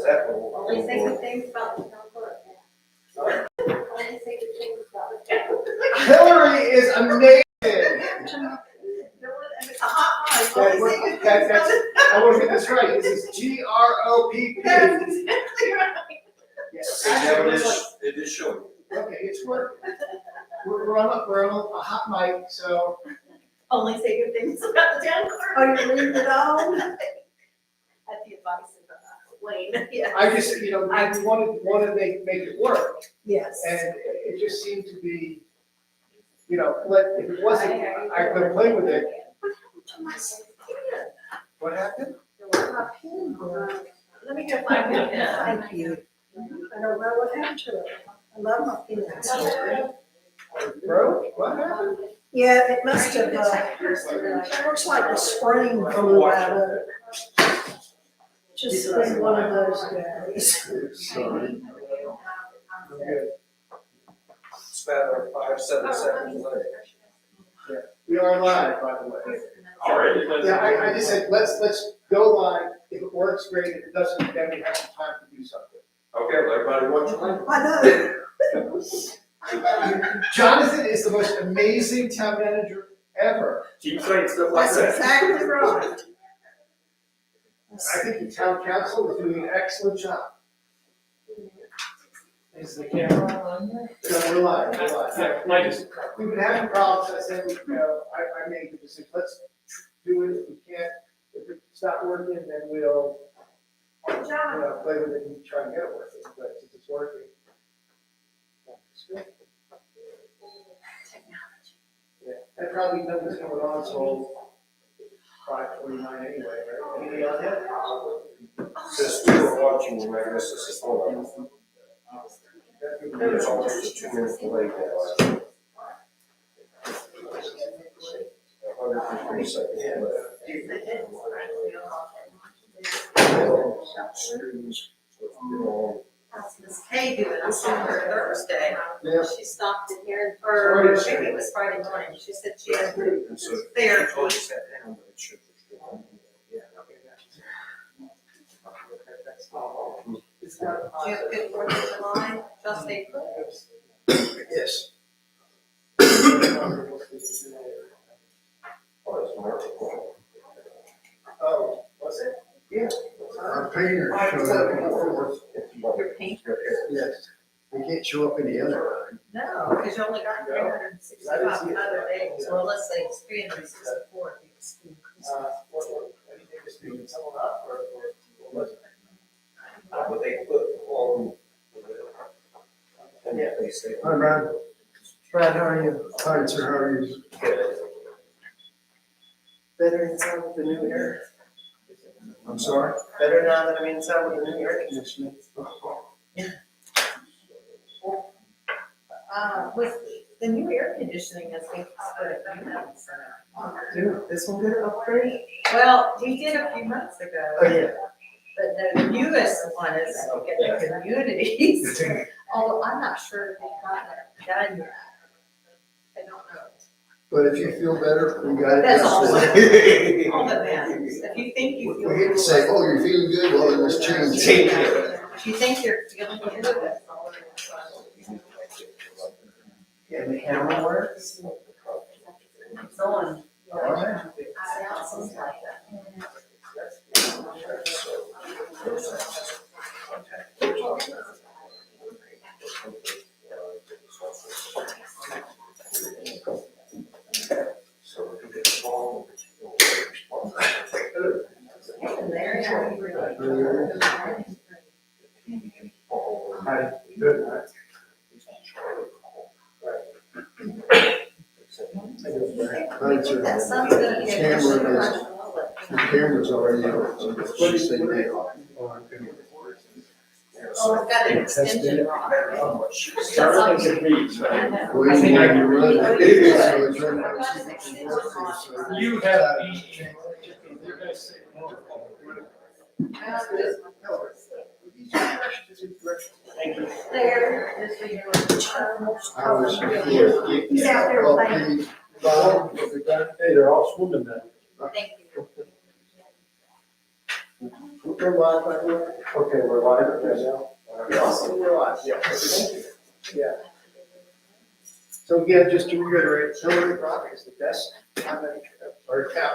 that will. Only say good things about the town clerk. Only say good things about the town clerk. Hillary is amazing. It's a hot line. Only say good things about That's, the I want to get this right. This is GROPP. That's exactly right. Yes. Yeah, it is showing. Okay, it's working. We're on a hot mic, so. Only say good things about the town clerk. Oh, you're leaving it on? At the advice of Wayne, yeah. I just, I wanted to make it work, Yes. and it just seemed to be, if it wasn't, I could play with it. What happened? My pen broke. Let me go find my pen. Thank you. I don't know what happened to it. I love my pens. Broke? What happened? Yeah, it must have, looks like the spring blew out of it. Just been one of those days. Sorry. It's about 5, 7 seconds later. We are live, by the way. All right. Yeah, I just said, let's go live. If it works, great. If it doesn't, then we have some time to do something. Okay, well, everybody watch your line. I know. Jonathan is the most amazing town manager ever. Keep saying stuff like That's that. exactly right. I think the town council is doing an excellent job. Is the camera on there? No, we're live. Yeah, we've been having problems. I said, I made the decision, let's do it. If we can't, if it's not working, then we'll, play with it and try and get it working. But since it's working. It's good. Yeah, and probably nothing's going on until 5:49 anyway, right? Anything on that? Since we were watching, you may miss this before. It's almost a 2 minute delay now. 103 seconds left. How's Miss Kay doing? I saw her Thursday. Yeah. She stopped in here, or maybe it was Friday morning. She said she had And so, there. told you sat down, but it should. Do you have a good 4th of July? Just April? Yes. Oh, was it? Yeah. Our painter showed up on the 4th. Your painter? Yes. They can't show up any other time. No, because you only got 365 other days. Well, let's say it's 364 if it's school Christmas. Anything to speak to someone up or was it? But they put on. And they say. Hi, Brad. Brad, how are you? Fine, sir, how are you? Better inside with the new air. I'm sorry? Better now that I'm inside with the new air conditioning. With the new air conditioning, I think, for a few months. Dude, this one good upgrade? Well, we did a few months ago. Oh, yeah. But the newest one is at the communities. Although I'm not sure if they've gotten it done yet. I don't know. But if you feel better, we got it. That's all. yesterday. All that matters. If you think you feel. We hate to say, oh, you're feeling good, well, then let's change it. If you think you're feeling good, that's all it is. And the camera works? It's on. All right. Sounds like that. Fine, sir. That sun's gonna get. The camera's already on, so she said they are. Oh, I've got an extension rod. Well, you know, you're running. So it's running. You have. There, this is I was He's out there Well, playing. the dog, the guy, hey, they're all swimming now. Thank you. We're live, by the way. Okay, we're live right now. Awesome, we're live, yeah. Yeah. So again, just to reiterate, Hillary Brock is the best town manager, or town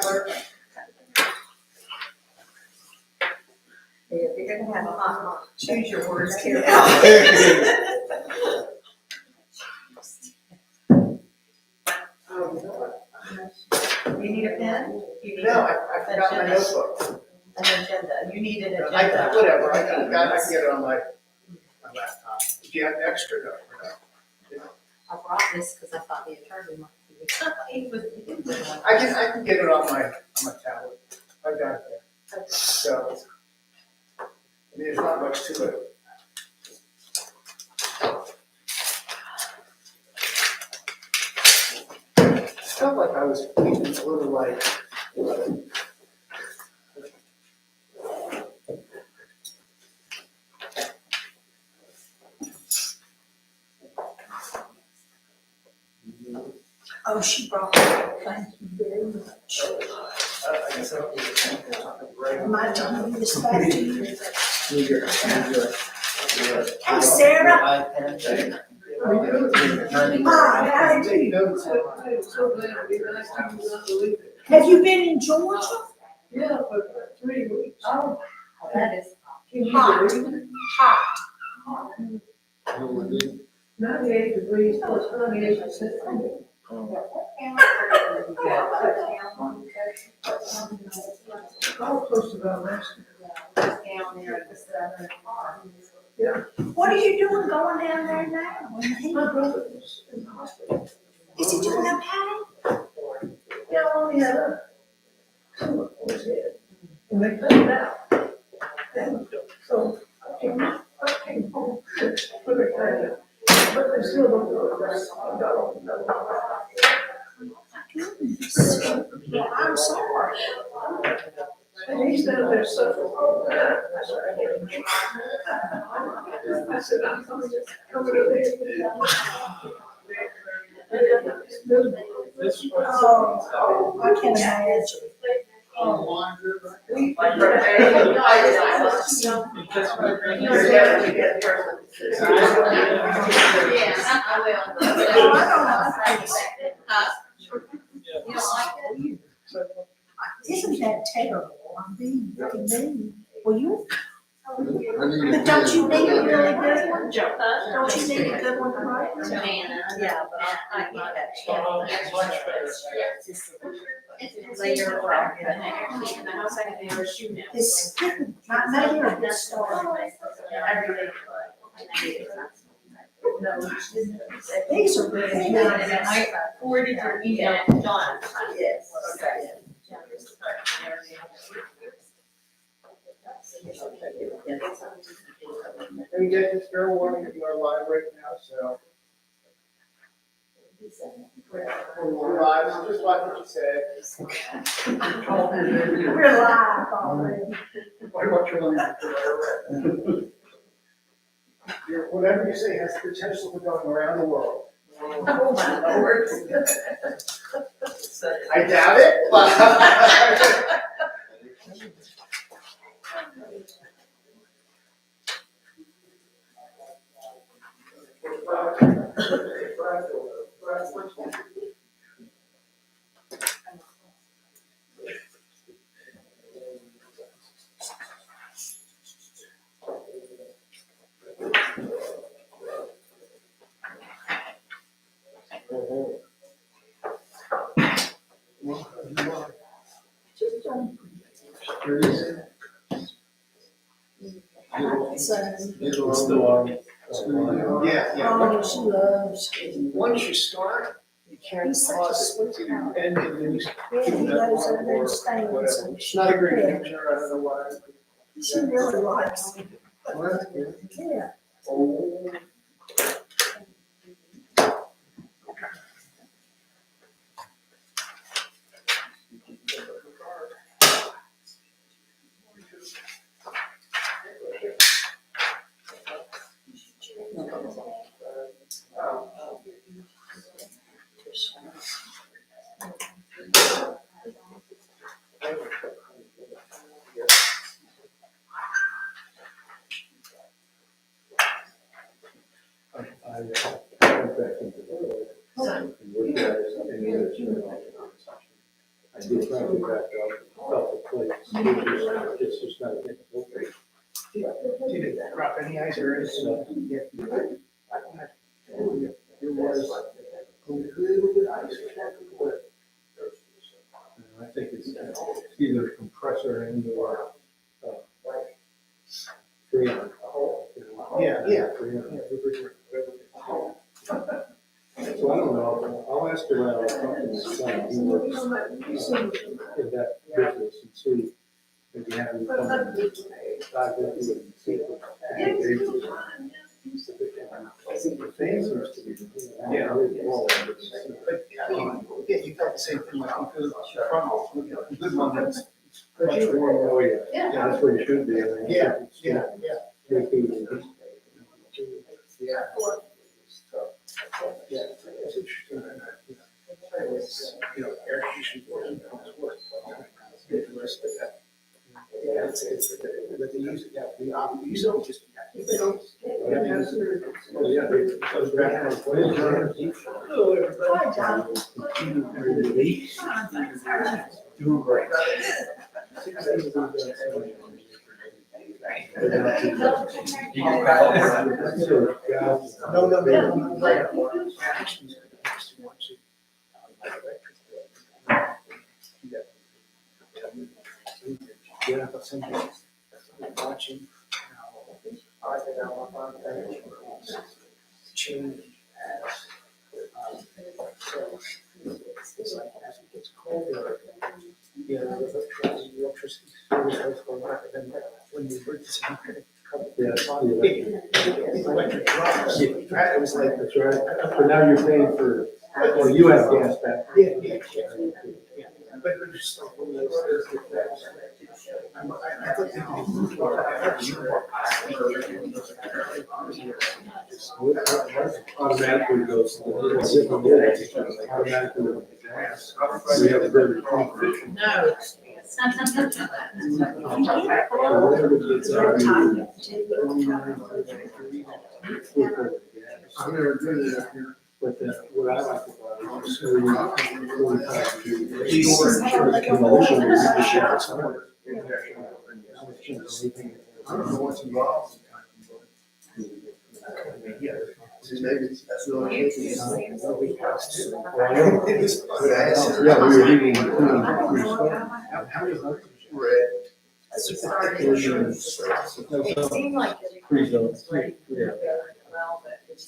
clerk. If you're gonna have a hot mom, choose your words carefully. You need a pen? You need No, I forgot my notebook. an agenda. You need an I, agenda. whatever, I can get it on my laptop. Do you have extra, no, or no? I brought this because I thought the attorney might be. He was one. I can get it on my tablet. I've got it there. So, I mean, there's not much to it. I felt like I was feeling a little like. Oh, she brought it. Thank you very much. I guess I don't need to. Am I telling you this back to you? You're good. Hey, Sarah. Hi, how are you? So glad to be nice to you, unbelievable. Have you been in Georgia? Yeah, for 3 weeks. Oh, That is. Can you hot. believe it? Hot. 98 degrees plus 98%. How close to that last? What are you doing going down there now? in the heat? My brother was in the hospital. Is he doing okay? Yeah, only had a tumor on his head. And they cut it out. And so I came home, put it there. But they still don't know that I got on another one. Goodness. Well, I'm sorry. And he's down there suffering. I said, I'm coming over there. Oh, I can imagine. Oh, I don't know. Isn't that terrible? I'm being really mean. Well, you, but don't you need a really good one? Don't you need a good one to write? Yeah, but I need that. Oh, much better. Later. This, maybe a good start. These are really good. I forwarded your email to Dawn. Yes. And again, just fair warning, you are live right now, so. We're live, so just like what you said. We're live already. Whatever you say has the potential for going around the world. Oh, my Lord. I doubt it, but. So, Still on. Yeah, yeah. oh, she loves. Once you start, you can't He's such a pause it sweet to guy. end it, and you. Yeah, he goes over there and stands. and It's she- not a great picture, I don't know why. She really likes him. Yeah. is. I did try to back up, felt the place, it's just not a difficult. Did it drop any ice or anything? There was a little bit of ice. I think it's either compressor and or, freon. Yeah. So I don't know, I'll ask around, talk to my son, he works in that business and see if you have any come and dive into it and see if the thing seems to be. Yeah. Well, But, yeah, you felt the same thing, like, because the good one is. oh, yeah, yeah, that's where you should be. I mean, Yeah, it's- yeah. Make it- Yeah. Yeah, it's interesting. It's, air conditioning work. The rest of that. Yeah, but they use it, we use it just. They don't. Oh, yeah, they- those back on the plane. Hello, everybody. Hi, John. Doing great. Yeah, but somebody watching. Change as. It's like as it gets colder. The electricity starts going up, and then when you bring this in, the electric drops. It was like, That's right. But now you're paying for, well, you have gas back. yeah. But it was just like one of those things that. I thought Automatically goes to the, automatically with the gas. We have a better competition. No. So whatever gets out of you, I've never done it up here. but what I like about it is so you 45 I don't know what's involved. See, maybe it's really. Yeah, we were eating. How many hundreds? Red. It seemed like it was ready for Yeah. well, but it's.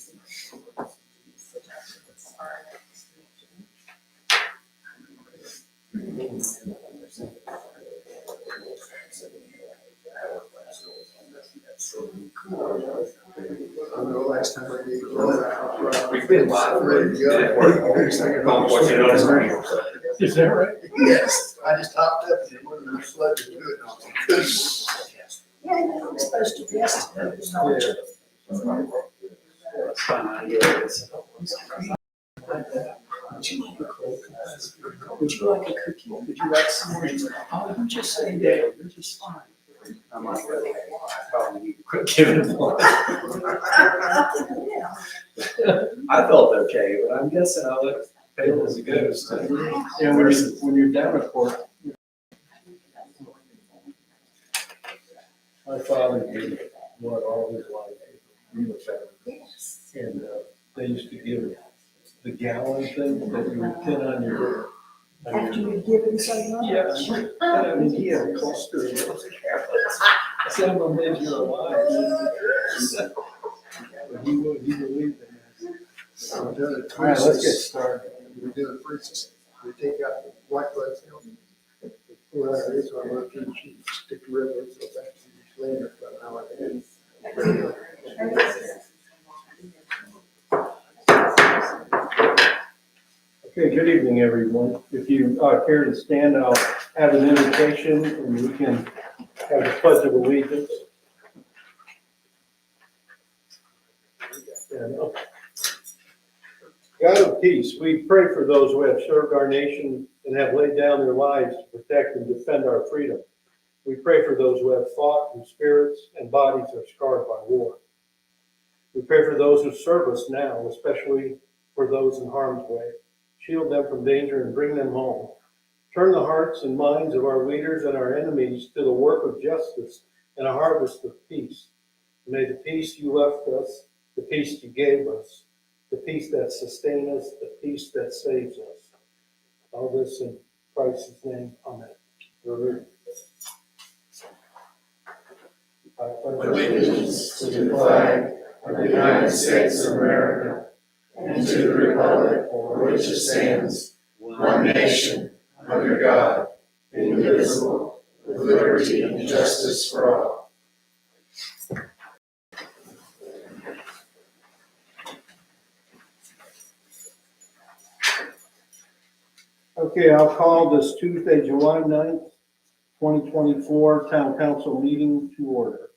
I know last time I did. We've been live. Ready to go. What you notice? Is that right? Yes, I just hopped up and one of the sleds to do it. Yeah, you're supposed to rest. Would you like a cold? Would you like a cookie? Would you like some more? Oh, you just stay there, you're just fine. I'm like, probably quit giving them one. I felt okay, but I'm guessing I looked pale as a ghost. And when you're down a court. My father did what all his life, he was and they used to give the gallon thing that you would pin on your. After you give it so much. Yeah, I mean, he had a cluster of those carrots. Some of them made you alive. But he believed in that. I'm doing it. All right, let's get started. We're doing freezes. We take out the white blood cells. Well, that is why I'm going to stick the red blood cells back to the later, but now I can. Okay, good evening, everyone. If you care to stand, I'll have an invitation and we can have a pledge of allegiance. God of peace, we pray for those who have served our nation and have laid down their lives to protect and defend our freedom. We pray for those who have fought whose spirits and bodies are scarred by war. We pray for those who serve us now, especially for those in harm's way. shield them from danger, and bring them home. Turn the hearts and minds of our leaders and our enemies to the work of justice and a harvest of peace. May the peace you left us, the peace you gave us, the peace that sustains us, the peace that saves us. All this in Christ's name, amen. I pledge Allegiance to the flag of the United States of America and to the republic for which it stands, one nation, under God, indivisible, with liberty and justice for all. Okay, I'll call this Tuesday, July 9th, 2024 Town Council meeting to order.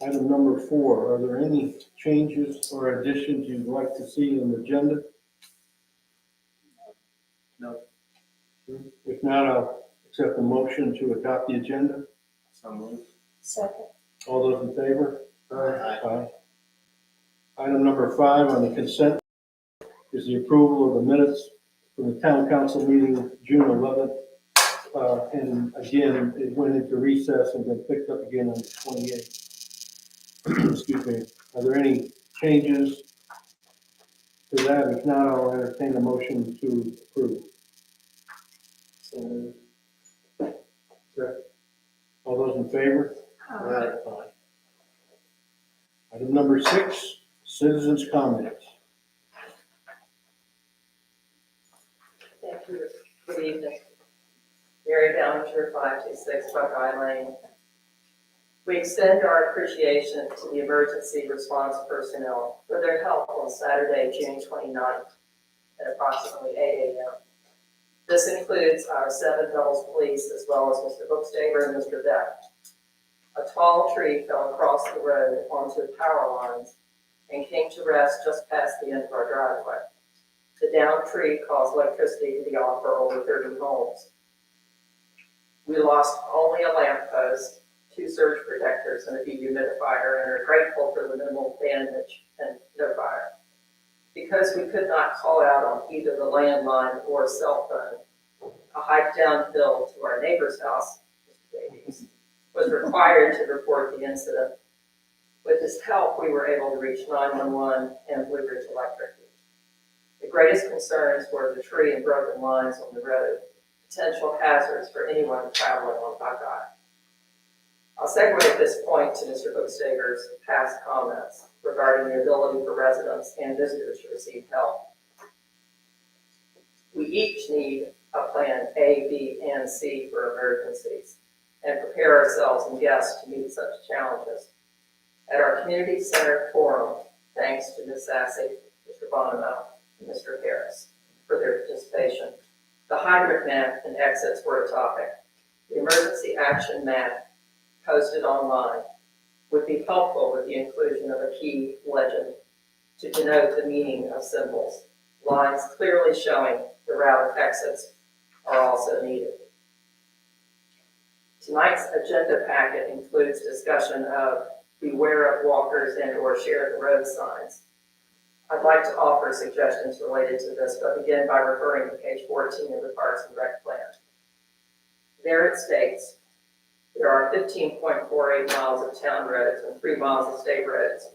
Item number 4, are there any changes or additions you'd like to see in the agenda? No. If not, I'll accept the motion to adopt the agenda. So moved. Second. All those in favor? Aye. Aye. Item number 5 on the consent is the approval of the minutes from the town council meeting June 11th. And again, it went into recess and then picked up again on the 28th. Excuse me. Are there any changes to that? If not, I'll entertain a motion to approve. So moved. All those in favor? Aye. Aye. Item number 6, citizens' comments. Thank you. Good evening. Mary Ballinger, 526 Buckeye Lane. We extend our appreciation to the emergency response personnel for their help on Saturday, June 29th at approximately 8 a.m. This includes our 7 Devils police as well as Mr. Bookstaber and Mr. Beck. A tall tree fell across the road onto the power lines and came to rest just past the end of our driveway. The downed tree caused electricity to be off for over 30 homes. We lost only a lamp post, 2 surge protectors, and a dehumidifier, and are grateful for the minimal damage and no fire. Because we could not call out on either the landline or cell phone, a hike downhill to our neighbor's house, Mr. Davies, was required to report the incident. With his help, we were able to reach 911 and Blue Ridge Electric. The greatest concerns were the tree and broken lines on the road, potential hazards for anyone traveling on Buckeye. I'll segue at this point to Mr. Bookstaber's past comments regarding the ability for residents and visitors to receive help. We each need a plan A, B, and C for emergencies and prepare ourselves and guests to meet such challenges. At our community center forum, thanks to Ms. Sassy, Mr. Bonomo, and Mr. Harris for their participation, the hydrant map and exits were a topic. The emergency action map posted online would be helpful with the inclusion of a key legend to denote the meaning of symbols. Lines clearly showing the route of exits are also needed. Tonight's agenda packet includes discussion of beware of walkers and or share the road signs. I'd like to offer suggestions related to this, but begin by referring to page 14 of the Parks and Rec plan. There it states, there are 15.48 miles of town roads and 3 miles of state roads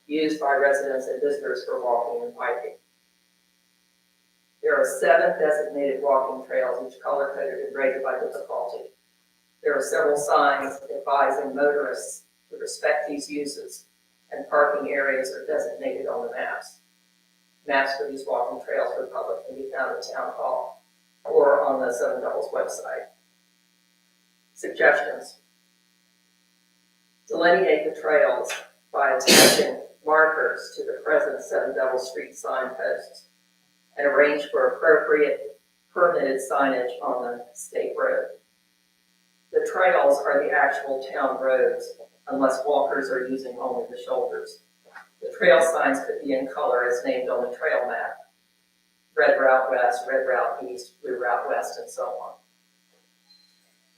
used by residents and visitors for walking and hiking. There are 7 designated walking trails, each color-coded and rated by difficulty. There are several signs advising motorists to respect these uses, and parking areas are designated on the maps. Maps for these walking trails for the public can be found at Town Hall or on the Seven Devils website. Suggestions. Delineate the trails by attaching markers to the present Seven Devils Street signposts and arrange for appropriate permitted signage on the state road. The trails are the actual town roads unless walkers are using only the shoulders. The trail signs could be in color as named on the trail map. Red Route West, Red Route East, Blue Route West, and so on.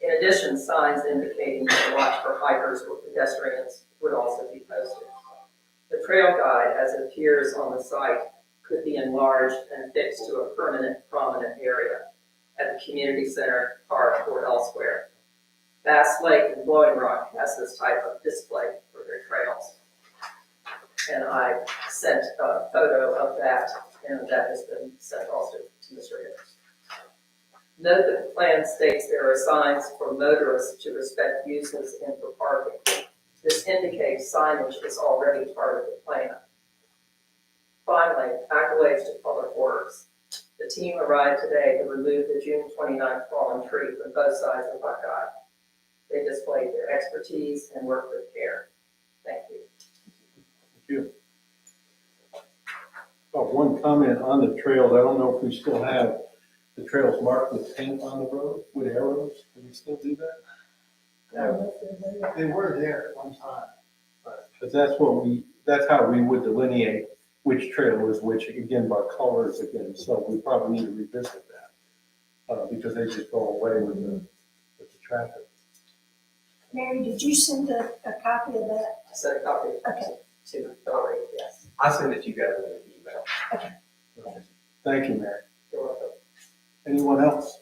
In addition, signs indicating to watch for hikers or pedestrians would also be posted. The trail guide, as it appears on the site, could be enlarged and fixed to a permanent prominent area at the community center, park, or elsewhere. Bass Lake and Blowing Rock has this type of display for their trails. And I sent a photo of that, and that has been sent also to Mr. Hibbs. Note that the plan states there are signs for motorists to respect uses and for parking. This indicates signage is already part of the plan. Finally, accolades to Public Works. The team arrived today to remove the June 29th fallen tree from both sides of Buckeye. They displayed their expertise and worked with care. Thank you. Thank you. One comment on the trails. I don't know if we still have the trails marked with paint on the road, with arrows. Do we still do that? They were there at one time. Because that's how we would delineate which trail is which, again, by colors again. So we probably need to revisit that, because they just go away with the traffic. Mary, did you send a copy of that? I sent a copy Okay. to Hillary, yes. I sent it to you guys in an email. Thank you, Mary. You're welcome. Anyone else?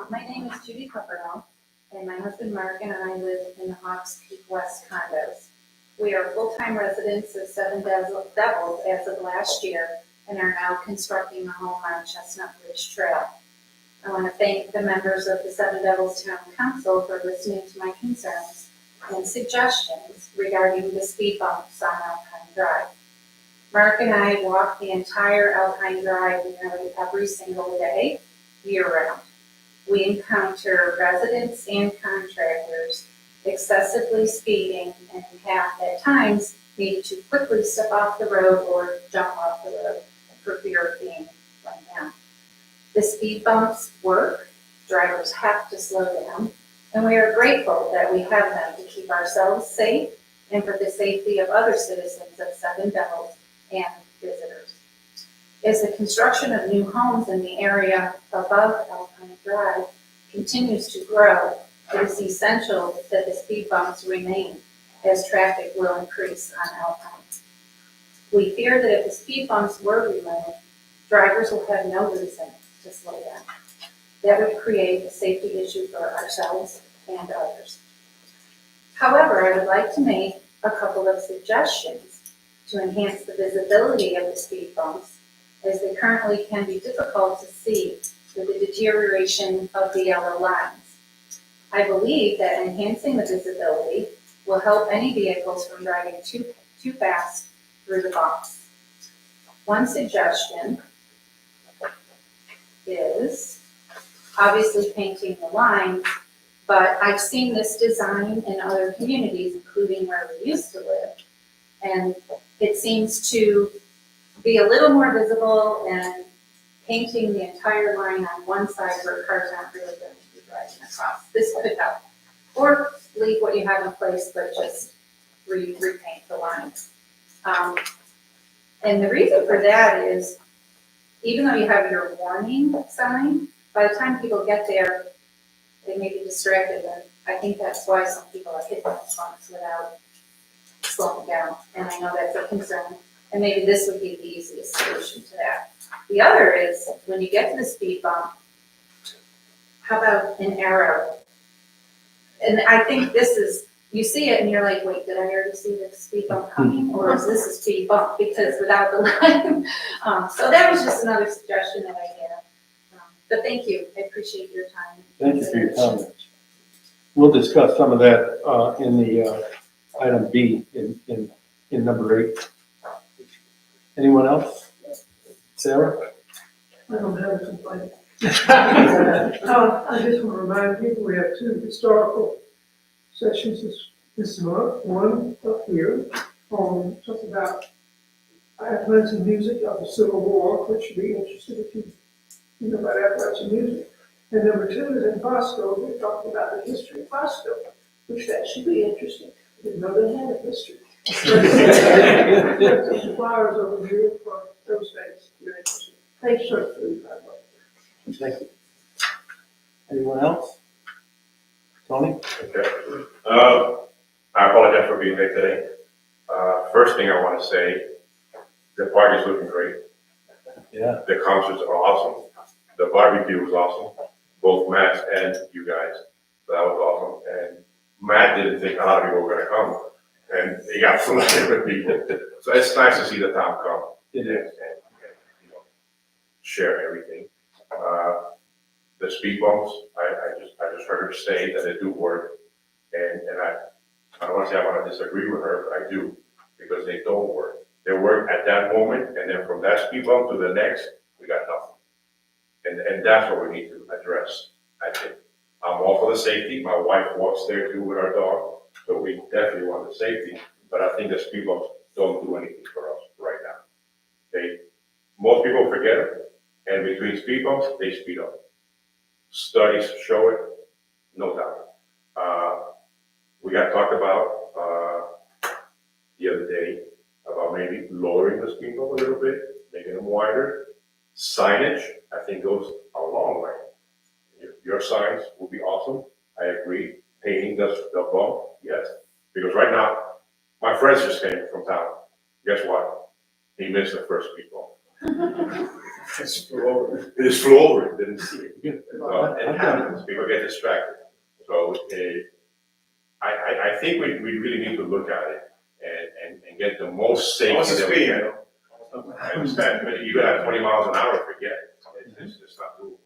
My name is Judy Pepperell, and my husband Mark and I live in the Hawks Peak West condos. We are full-time residents of Seven Devils as of last year and are now constructing a home on Chestnut Ridge Trail. I want to thank the members of the Seven Devils Town Council for listening to my concerns and suggestions regarding the speed bumps on Alpine Drive. Mark and I walk the entire Alpine Drive nearly every single day, year-round. We encounter residents and contractors excessively speeding and have at times needed to quickly step off the road or jump off the road for fear of being run down. The speed bumps work, drivers have to slow down, and we are grateful that we have them to keep ourselves safe and for the safety of other citizens of Seven Devils and visitors. As the construction of new homes in the area above Alpine Drive continues to grow, it is essential that the speed bumps remain as traffic will increase on Alpine. We fear that if the speed bumps were removed, drivers will have no reason to slow down. That would create a safety issue for ourselves and others. However, I would like to make a couple of suggestions to enhance the visibility of the speed bumps, as they currently can be difficult to see with the deterioration of the yellow lines. I believe that enhancing the visibility will help any vehicles from driving too fast through the bumps. One suggestion is obviously painting the lines, but I've seen this design in other communities, including where we used to live, and it seems to be a little more visible and painting the entire line on one side where cars aren't really going to be driving across. This could help. Or leave what you have in place, but just repaint the lines. And the reason for that is, even though you have your warning sign, by the time people get there, they may be distracted, and I think that's why some people are hitting those bumps without slowing down, and I know that's a concern, and maybe this would be the easiest solution to that. The other is, when you get to the speed bump, how about an arrow? And I think this is, you see it and you're like, wait, did I already see the speed bump coming, or is this a speed bump? Because without the line. So that was just another suggestion that I had. But thank you, I appreciate your time. Thank you for your comments. We'll discuss some of that in the item B in number 8. Anyone else? Sarah? I don't have a complaint. I just want to remind people, we have 2 historical sessions this month. One up here on talk about Appalachian music of the Civil War, which should be interested if you know about Appalachian music. And number 2 is in Fosco. We're talking about the history of Fosco, which that should be interesting. I didn't know they had a history. There's some flowers over here for those days. You're interested. Thanks, sir, for the advice. Thank you. Anyone else? Tony? Okay. I apologize for being late today. First thing I want to say, the party's looking great. Yeah. The concerts are awesome. The barbecue was awesome, both Matt and you guys. So that was awesome. And Matt didn't think a lot of people were gonna come, and he got full of different people. So it's nice to see the town come It and, is. you know, share everything. The speed bumps, I just heard her say that they do work, and I don't wanna say I wanna disagree with her, but I do, because they don't work. They work at that moment, and then from that speed bump to the next, we got nothing. And that's what we need to address, I think. I'm all for the safety, my wife walks there too with our dog, so we definitely want the safety, but I think the speed bumps don't do anything for us right now. Most people forget it, and between speed bumps, they speed up. Studies show it, no doubt. We got talked about, the other day, about maybe lowering the speed bump a little bit, making them wider. Signage, I think, goes a long way. Your signs will be awesome, I agree. Painting the bump, yes. Because right now, my friends just came from town. Guess what? He missed the first speed bump. Just flew over. He just flew over it, didn't see it. So it happens, people get distracted. So I think we really need to look at it and get the most safety What's the that we speed? can. I understand, but you gotta have 20 miles an hour, forget it. It's just not doable.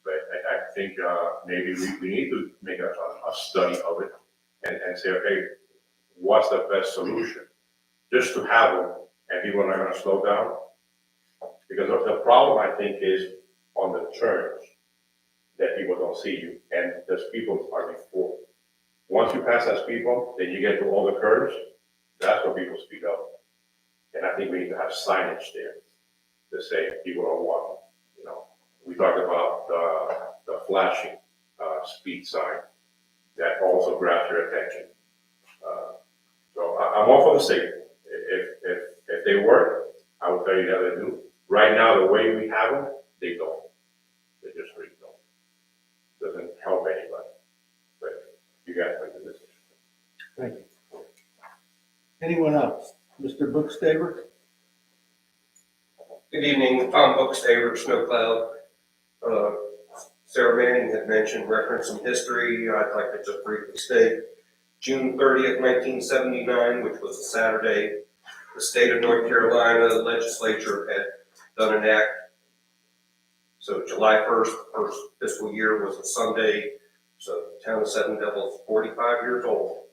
But I think maybe we need to make a study of it and say, okay, what's the best solution? Just to have them, and people are not gonna slow down. Because the problem, I think, is on the turns, that people don't see you, and the speed bumps are before. Once you pass that speed bump, then you get to all the curves, that's where people speed up. And I think we need to have signage there to say people are walking, you know. We talked about the flashing speed sign that also grabs your attention. So I'm all for the safety. If they work, I will tell you that they do. Right now, the way we have them, they don't. They just really don't. Doesn't help anybody. But you guys make the decision. Thank you. Anyone else? Mr. Bookstaver? Good evening, Tom Bookstaver, Snow Cloud. Sarah Manning had mentioned, reference some history. I'd like to just briefly state, June 30th, 1979, which was a Saturday, the state of North Carolina legislature had done an act. So July 1st, first fiscal year was a Sunday. So the town of Seven Devils, 45 years old,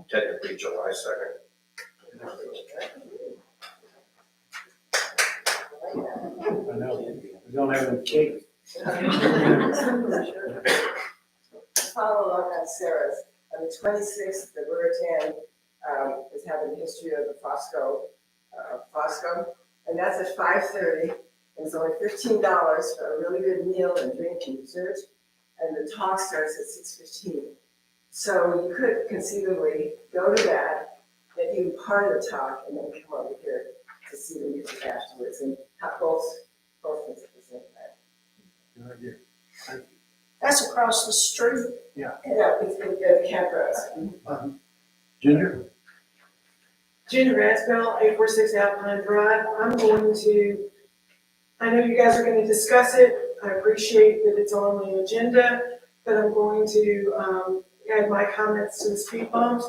technically July 2nd. I know, we don't have any cake. Follow up on Sarah's. On the 26th, the Riverton is having the history of the Fosco, and that's at 5:30. And it's only $15 for a really good meal and drink and dessert, and the talk starts at 6:15. So you could conceivably go to that, get you part of the talk, and then come over here to see the music afterwards, and have both things at the same time. Good idea. Thank you. That's across the street. Yeah, it's in the campgrounds. Ginger? Ginger Raspel, 846 Alpine Drive. I'm going to, I know you guys are going to discuss it. I appreciate that it's on the agenda, but I'm going to add my comments to the speed bumps.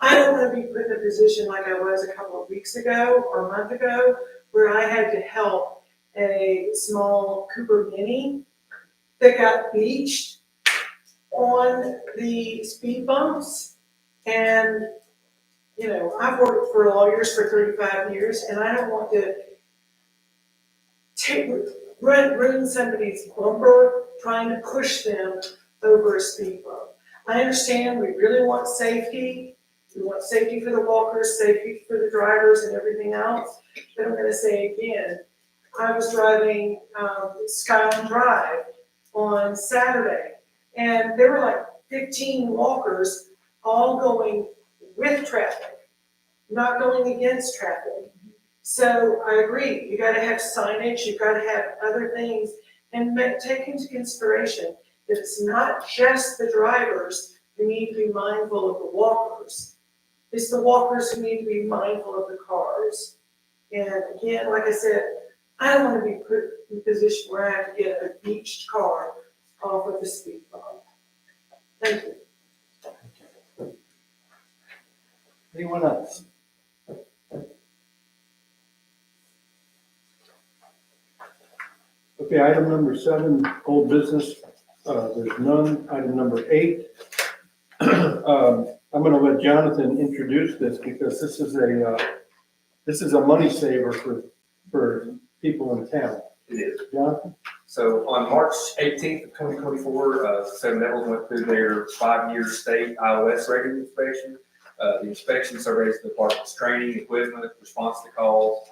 I don't want to be put in a position like I was a couple of weeks ago or a month ago, where I had to help a small Cooper Mini that got beached on the speed bumps. And, you know, I've worked for lawyers for 35 years, and I don't want to ruin somebody's bumper trying to push them over a speed bump. I understand we really want safety. We want safety for the walkers, safety for the drivers and everything else. But I'm gonna say again, I was driving Skyline Drive on Saturday, and there were like 15 walkers all going with traffic, not going against traffic. So I agree, you gotta have signage, you gotta have other things, and take into consideration that it's not just the drivers who need to be mindful of the walkers. It's the walkers who need to be mindful of the cars. And again, like I said, I don't want to be put in a position where I have to get a beached car off of the speed bump. Thank you. Anyone else? Okay, item number 7, old business, there's none. Item number 8, I'm gonna let Jonathan introduce this because this is a money saver for people in town. It is. Jonathan? So on March 18th of 2024, Seven Devils went through their 5-year state iOS rating inspection. The inspection surveys the department's training, equipment, response to calls.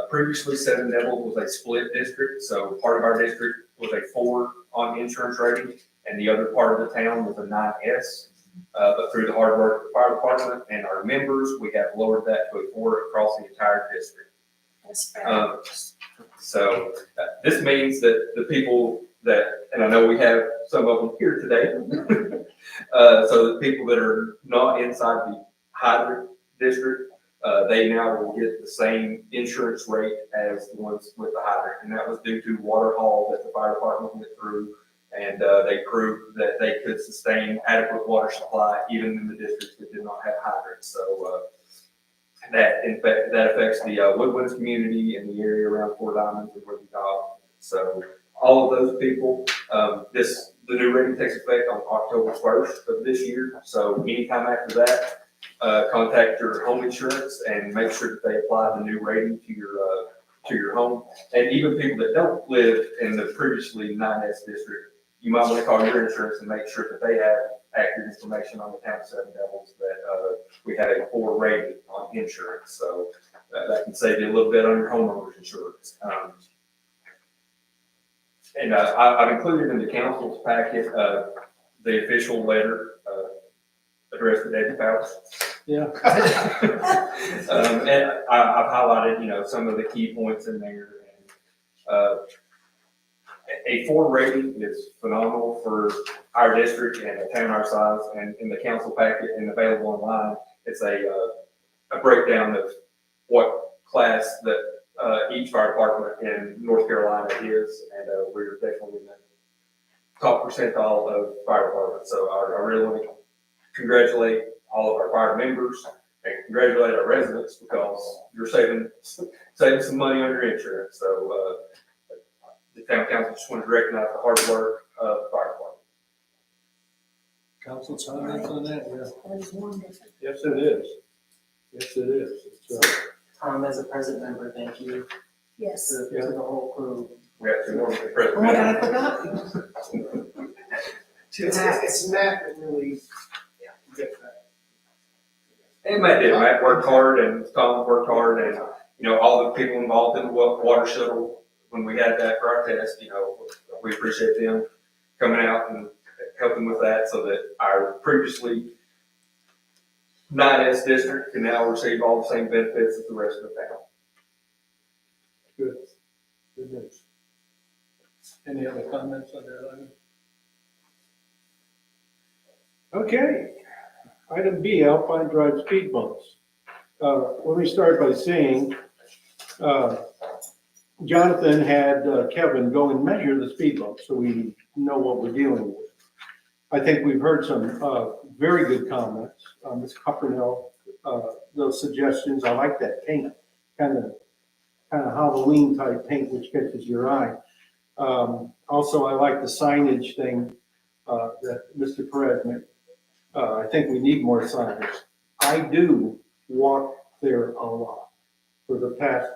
Previously, Seven Devils was a split district, so part of our district was a 4 on insurance rating, and the other part of the town was a 9S. But through the hard work of the fire department and our members, we have lowered that to a 4 across the entire district. That's fair. So this means that the people that, and I know we have some of them here today, so the people that are not inside the hydrant district, they now will get the same insurance rate as the ones with the hydrant. And that was due to water haul that the fire department went through, and they proved that they could sustain adequate water supply even in the districts that did not have hydrants. So that affects the Woodlands community and the area around Fort Diamonds and Ruby Dog. So all of those people, the new rating takes effect on October 1st of this year. So anytime after that, contact your home insurance and make sure that they apply the new rating to your home. And even people that don't live in the previously 9S district, you might want to call your insurance and make sure that they have accurate information on the town of Seven Devils that we have a 4 rating on insurance. So that can save you a little bit on your homeowner's insurance. And I've included in the council's packet the official letter addressed to David Powers. Yeah. And I've highlighted, some of the key points in there. And a 4 rating is phenomenal for our district and a town our size. And in the council packet and available online, it's a breakdown of what class that each fire department in North Carolina is, and we're definitely in the top percentile of fire departments. So I really want to congratulate all of our fire members and congratulate our residents because you're saving some money on your insurance. So the town council just wanted to recognize the hard work of the fire department. Council comments on that? Yeah. That is wonderful. Yes, it is. Yes, it is. It's, Tom, as a present member, thank you Yes. to the whole crew. We have 2 more presidents. Oh my God, I forgot. It's Matt that really gets that. And Matt did. Matt worked hard and Tom worked hard and, all the people involved in the water shuttle, when we had that for our test, we appreciate them coming out and helping with that so that our previously 9S district can now receive all the same benefits as the rest of the town. good. Good news. Any other comments on that item? Okay. Item B, Alpine Drive speed bumps. Let me start by saying, Jonathan had Kevin go and measure the speed bumps so we know what we're dealing with. I think we've heard some very good comments. Ms. Cuppernell, those suggestions, I like that paint, kind of Halloween type paint which catches your eye. Also, I like the signage thing that Mr. Perez made. I think we need more signage. I do walk there a lot for the past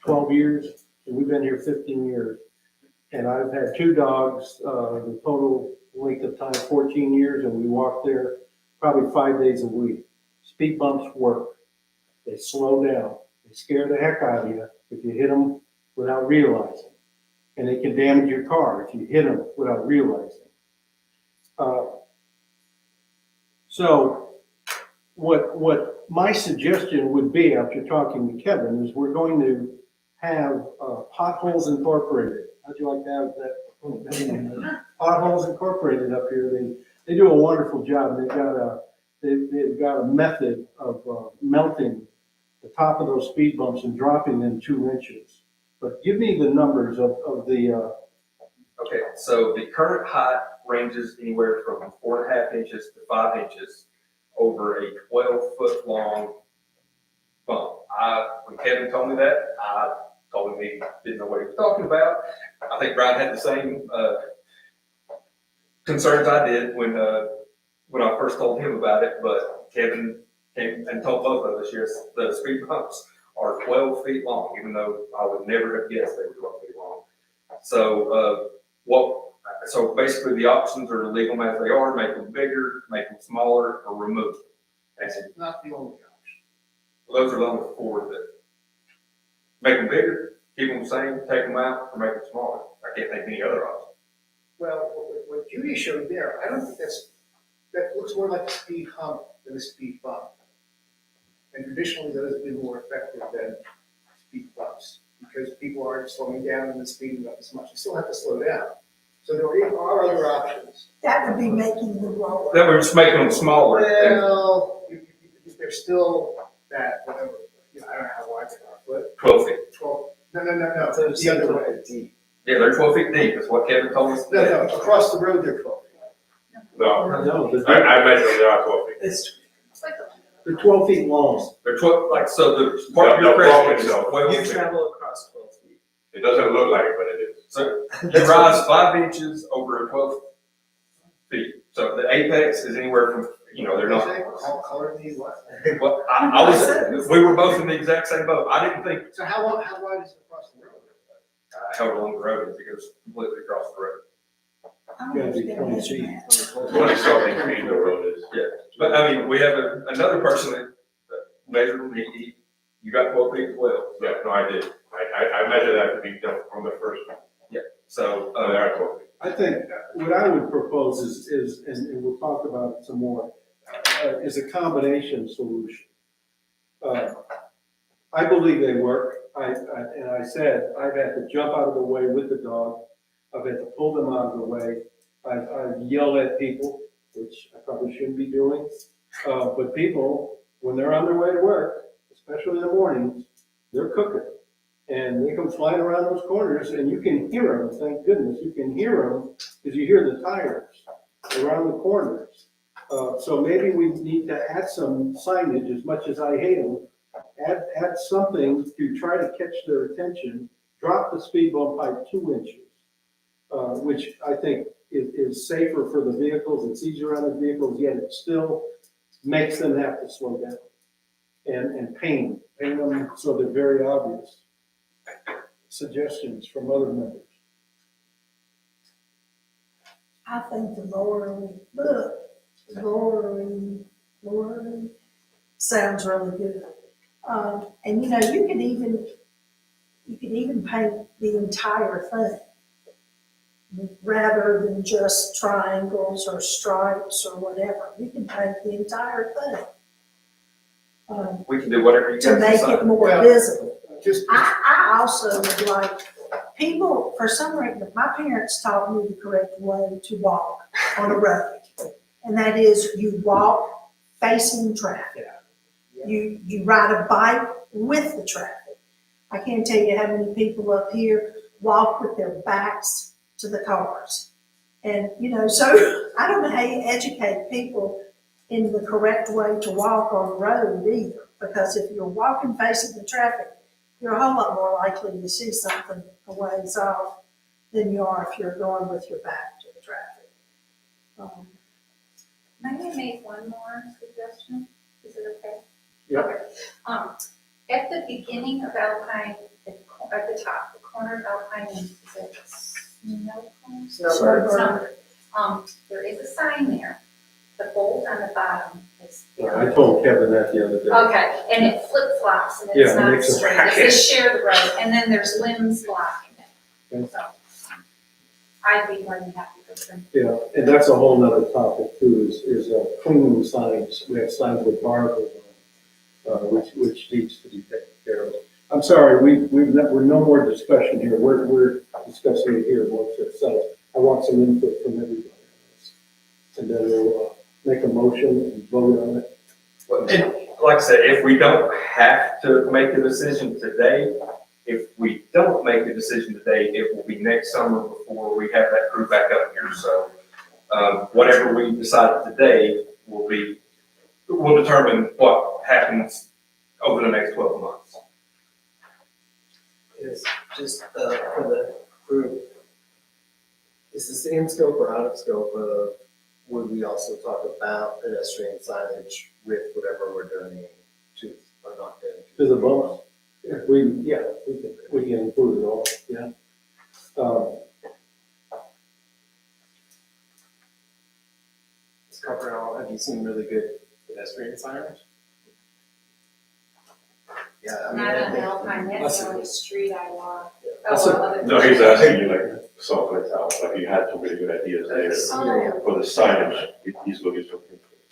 12 years, and we've been here 15 years. And I've had 2 dogs, the total length of time, 14 years, and we walk there probably 5 days a week. Speed bumps work. They slow down. They scare the heck out of you if you hit them without realizing. And they can damage your car if you hit them without realizing. So what my suggestion would be after talking to Kevin is we're going to have potholes incorporated. How'd you like to have that? Potholes incorporated up here. They do a wonderful job. They've they've got a method of melting the top of those speed bumps and dropping them 2 inches. But give me the numbers of the, Okay, so the current height ranges anywhere from 4.5 inches to 5 inches over a 12-foot long bump. When Kevin told me that, I told him he didn't know what he was talking about. I think Brian had the same concerns I did when I first told him about it, but Kevin came and told both of us, yes, the speed bumps are 12 feet long, even though I would never have guessed they were 12 feet long. So, so basically the options are to leave them as they are, make them bigger, make them smaller, or remove them. That's it. Not the only option. Those are the only 4 that make them bigger, keep them the same, take them out, or make them smaller. I can't think of any other option. Well, what Judy showed there, I don't think that looks more like a speed hump than a speed bump. And traditionally, those have been more effective than speed bumps because people aren't slowing down and speeding up as much. You still have to slow down. So there are other options. That would be making them lower. Then we're just making them smaller. Well, there's still that, whatever, I don't know how wide they are, but 12 feet. 12, no, the other way. Yeah, they're 12 feet deep, is what Kevin told us. No, across the road they're 12. No, no, I measured them, they are 12 feet. they're 12 feet long. They're 12, like, so the part The you're bump pressing is itself. 12 You feet. travel across 12 feet. It doesn't look like it, but it is. So you rise 5 inches over 12 feet. So the apex is anywhere from, they're not. Color me what? Well, we were both in the exact same boat. I didn't think, So how wide is it across the road? however long the road is, it goes completely across the road. I don't Gotta be understand 20 this feet. math. 20-something feet the road is. Yeah, but I mean, we have another person that measured them, you got 12 feet as well. Yeah, no, I did. I measured that to be done from the first one. So, They are 12 feet. I think what I would propose is and we'll talk about it some more, is a combination solution. I believe they work. And I said, I've had to jump out of the way with the dog. I've had to pull them out of the way. I've yelled at people, which I probably shouldn't be doing. But people, when they're on their way to work, especially in the mornings, they're cooking. And they come flying around those corners and you can hear them, thank goodness, you can hear them because you hear the tires around the corners. So maybe we need to add some signage, as much as I hate them, add something to try to catch their attention, drop the speed bump by 2 inches, which I think is safer for the vehicles, it's easier on the vehicles, yet it still makes them have to slow down and paint them so they're very obvious. Suggestions from other members? I think the lowering sounds really good. And you could even paint the entire thing rather than just triangles or stripes or whatever. You can paint the entire thing. we can do whatever you guys To make decide. it more visible. Just, I also would like people, for some reason, my parents taught me the correct way to walk on a road. And that is you walk facing traffic. You ride a bike with the traffic. I can't tell you how many people up here walk with their backs to the cars. And, so I don't know how you educate people in the correct way to walk on the road either. Because if you're walking facing the traffic, you're a whole lot more likely to see something a ways off than you are if you're going with your back to the traffic. May I make one more suggestion? Is it okay? Yeah. Okay. At the beginning of Alpine, at the top, the corner of Alpine, is it Snowcomb? Snowbird. There is a sign there. The bolt on the bottom is. I told Kevin that the other day. Okay, and it flip flops and Yeah, it's it not makes a straight. It says share the road, and then there's limbs blocking it. Okay. So I'd be more than happy for them. Yeah, and that's a whole nother topic too, is cleaning signs. We have signs with barcodes on, which needs to be taken care of. I'm sorry, we're no more discussion here. We're discussing it here amongst ourselves. I want some input from everybody on this. And then make a motion and vote on it? And like I said, if we don't have to make a decision today, if we don't make the decision today, it will be next summer before we have that crew back up here. So, whatever we decide today will determine what happens over the next 12 months. Is just, for the group, is this in scope or out of scope of, would we also talk about pedestrian signage with whatever we're doing to, or not doing? To the bumps? We can include it all, yeah. Ms. Copperall, have you seen really good pedestrian signage? Yeah, I mean, Not I on think. Alpine, that's the only street I walk. That's Oh, other. No, he's asking you like someplace else, like you had some really good ideas there Oh. for the signage. He's looking for.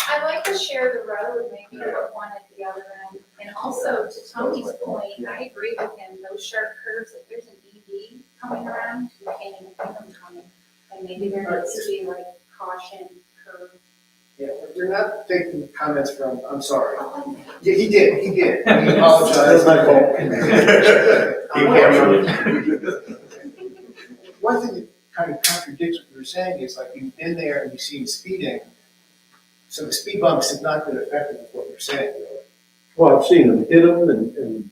I'd like to share the road, maybe put one at the other end. And also, to Tony's point, I agree with him, those sharp curves, if there's an EV coming around, you can't even see them coming. And maybe there needs to be like caution curve. Yeah, we're not taking comments from, I'm sorry. Oh, Yeah, he did, he apologized. That's my fault. One thing that kind of contradicts what you were saying is like you've been there and you've seen speeding. So the speed bumps have not been effective with what you're saying, really. Well, I've seen them hit them and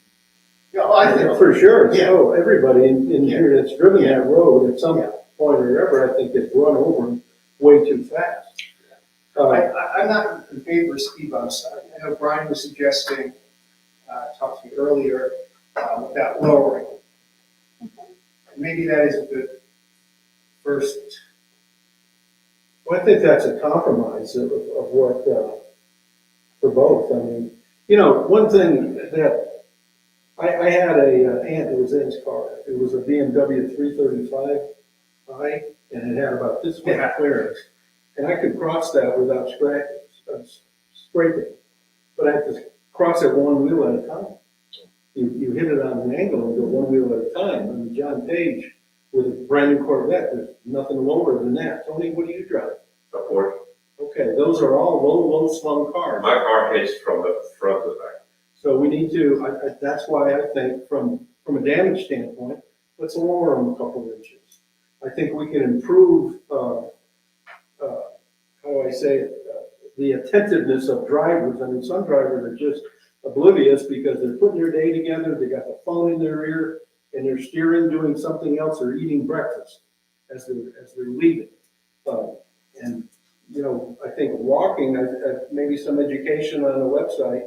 Yeah, well, I think. for sure, Yeah. so everybody in here that's driven that road at some Yeah. point or ever, I think has run over them way too fast. I'm not in favor of speed bumps. I know Brian was suggesting, talked to me earlier, about lowering. Maybe that is a good first. Well, I think that's a compromise of what, for both. I mean, you know, one thing that, I had a aunt, it was Ann's car. It was a BMW 335i, and it had about this much clearance. And I could cross that without scraping. But I had to cross it one wheel at a time. You hit it on an angle and go one wheel at a time. I mean, John Page with a brand new Corvette, there's nothing lower than that. Tony, what do you drive? A Porsche. Okay, those are all low slung cars. My car hits from the front to the back. So we need to, that's why I think from a damage standpoint, let's lower them a couple of inches. I think we can improve, how do I say it, the attentiveness of drivers. I mean, some drivers are just oblivious because they're putting their day together, they got the phone in their ear, and they're steering, doing something else, or eating breakfast as they're leaving. And, you know, I think walking, maybe some education on the website,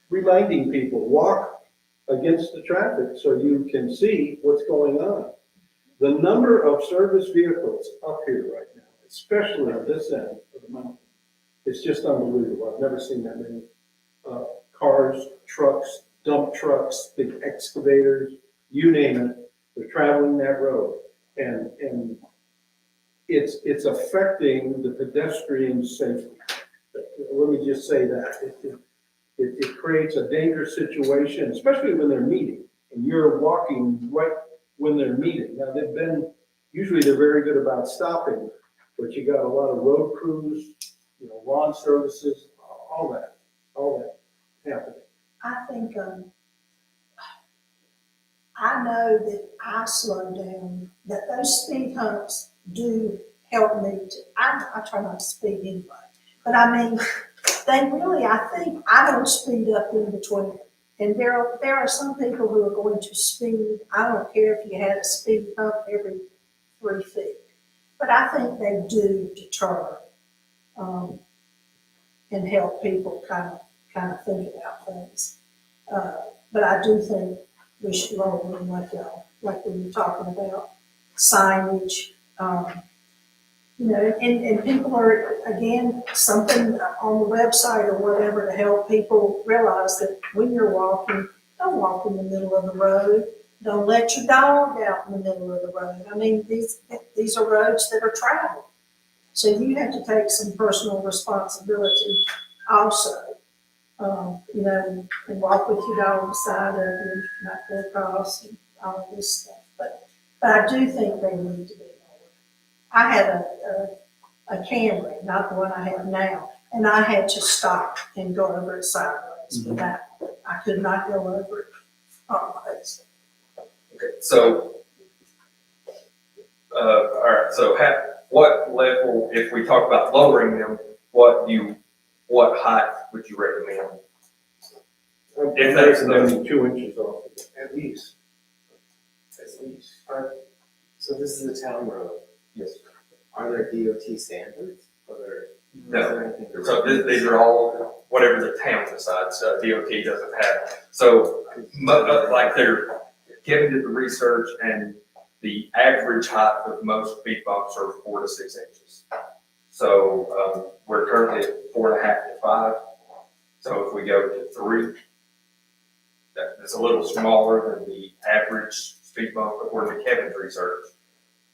reminding people, walk against the traffic so you can see what's going on. The number of service vehicles up here right now, especially on this end of the mountain, it's just unbelievable. I've never seen that many cars, trucks, dump trucks, big excavators, you name it, they're traveling that road. And it's affecting the pedestrian safety. Let me just say that. It creates a dangerous situation, especially when they're meeting, and you're walking right when they're meeting. Now, usually they're very good about stopping, but you got a lot of road crews, you know, lawn services, all that happening. I think, I know that I slow down, that those speed humps do help me to, I try not to speed anyway. But I mean, they really, I think, I don't speed up in between. And there are some people who are going to speed, I don't care if you had a speed hump every 3 feet. But I think they do deter, and help people kind of think about things. But I do think we should lower them like we were talking about, signage, you know, and people are, again, something on the website or whatever to help people realize that when you're walking, don't walk in the middle of the road. Don't let your dog out in the middle of the road. I mean, these are roads that are traveled. So you have to take some personal responsibility also. You know, and walk with your dog beside of you, not go across and all this stuff. But I do think they need to be lower. I had a Camry, not the one I have now, and I had to stop and go over it sideways with that. I could not go over it sideways. Okay, so, all right, so what level, if we talk about lowering them, what height would you recommend? If that's Recommending 2 inches off. At least. At least. So this is a town road. Yes. Are there DOT standards? Are there? No. is there anything to- So these are all, whatever the town decides, DOT doesn't have. So, like Kevin did the research, and the average height of most speed bumps are 4 to 6 inches. So, we're currently at 4.5 to 5. So if we go to 3, that's a little smaller than the average speed bump according to Kevin's research.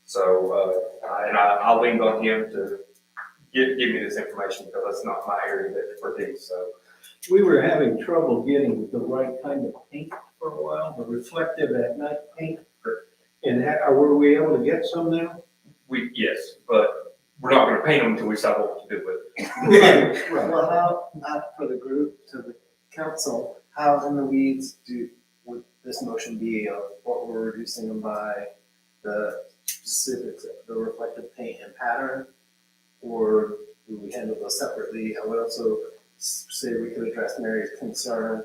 So, I'll lean on him to give me this information because that's not my area of expertise, so. We were having trouble getting the right kind of paint for a while, the reflective at night paint. And were we able to get some now? Yes, but we're not gonna paint them until we decide what to do with it. Well, how, for the group, to the council, how in the weeds would this motion be of what we're reducing them by, the specifics, the reflective paint and pattern? Or do we handle those separately? I would also say we could address Mary's concern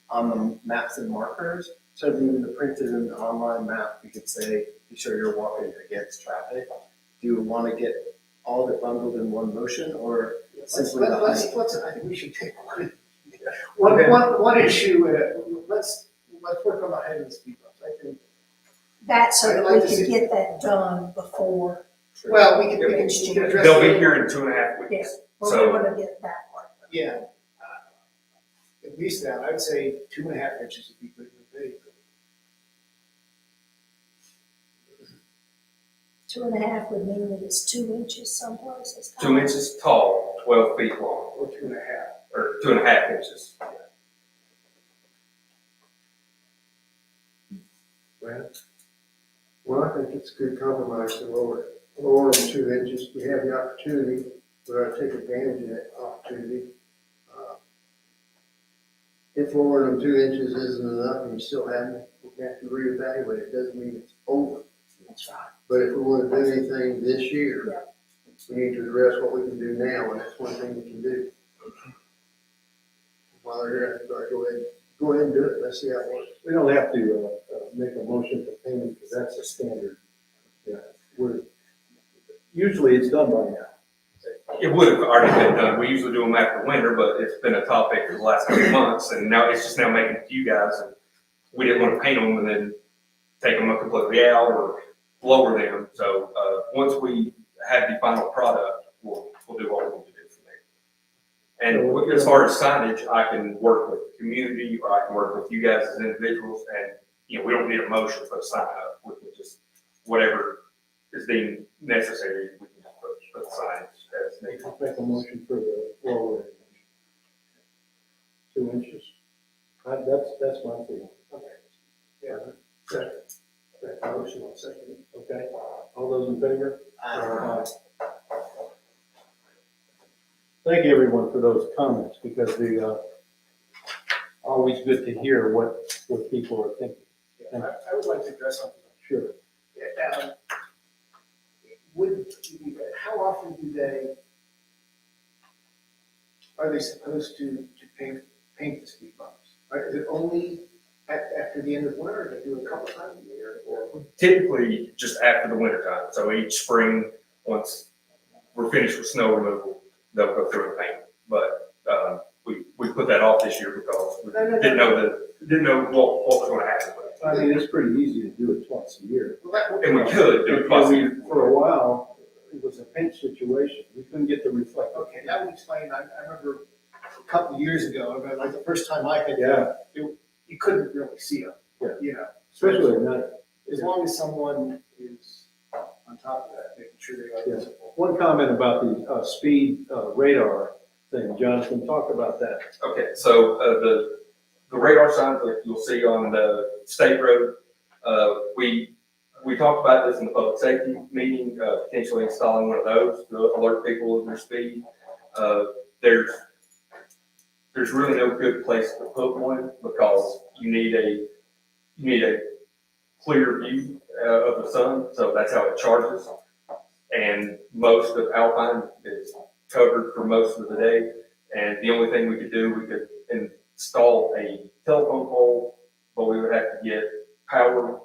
on the maps and markers. So even the printed and online map, we could say, be sure you're walking against traffic. Do you want to get all of it bundled in one motion, or simply the height? I think we should take one issue at a, let's work on the height of the speed bumps. I think. That's so I'd that like we to can see- get that done before. Well, we can address. They'll be it. here in 2.5 weeks. Yes, well, So- we want to get that one. Yeah. At least that, I'd say 2.5 inches would be good. 2.5 would mean that it's 2 inches someplace. 2 inches tall, 12 feet long, Or 2.5. or 2.5 inches. Well, I think it's a good compromise to lower them 2 inches. We have the opportunity, we ought to take advantage of that opportunity. If lowering them 2 inches isn't enough and you still haven't, we have to reevaluate. It doesn't mean it's over. That's right. But if we want to do anything this year, Yeah. we need to address what we can do now, and that's one thing we can do. While they're here, go ahead and do it. Let's see how it works. We don't have to make a motion for payment because that's a standard. Yeah, usually it's done by now. It would have already been done. We usually do them after winter, but it's been a topic for the last couple of months, and now it's just now making it to you guys, and we didn't want to paint them and then take them up completely out or lower them. So, once we have the final product, we'll do what we need to do from there. And as far as signage, I can work with the community, or I can work with you guys as individuals, and, we don't need a motion for a sign up. We can just, whatever is deemed necessary, we can just put the signage as needed. Make a motion for the lower 2 inches. That's my feeling. Okay. Yeah. Second. That motion, I'll second it. Okay, all those in favor? Aye. Thank you, everyone, for those comments, because always good to hear what people are thinking. Yeah, I would like to address something. Sure. Yeah, how often are they supposed to paint the speed bumps? Is it only after the end of winter, or they do it a couple times a year, or? Typically, just after the winter time. So each spring, once we're finished with snow removal, they'll go through and paint. But we put that off this year because we didn't know what was going to happen with it. I mean, it's pretty easy to do it twice a year. And we could do it twice a year. For a while, it was a pinch situation. We couldn't get the reflective. Okay, that would explain, I remember a couple of years ago, like the first time I could, Yeah, you couldn't really see them, Yeah. especially at night. As long as someone is on top of that, making sure they are Yeah. visible. One comment about the speed radar thing, Jonathan, talk about that. Okay, so the radar signs that you'll see on the state road, we we talked about this in the public safety meeting, potentially installing one of those to alert people of their speed. There's really no good place to put one because you need a clear view of the sun, so that's how it charges. And most of Alpine is covered for most of the day. And the only thing we could do, we could install a telephone pole, but we would have to get power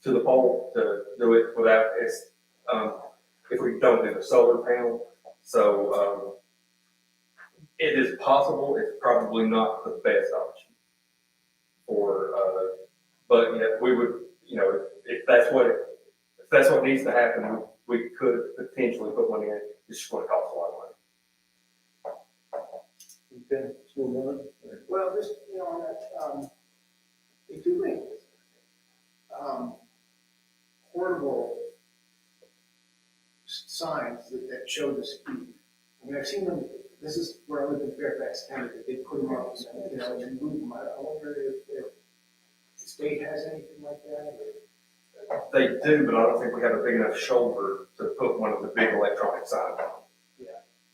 to the pole to do it without if we don't do the solar panel. So it is possible. It's probably not the best option but yeah, we would, if that's what needs to happen, we could potentially put one in. It's just going to cost a lot of money. Okay, let's move on. Well, just, on that, they do make, portable signs that show the speed. I mean, I've seen them, this is where I live in Fairfax County, that they put them up, and move them. I wonder if the state has anything like that, or? They do, but I don't think we have a big enough shoulder to put one of the big electronic signs on.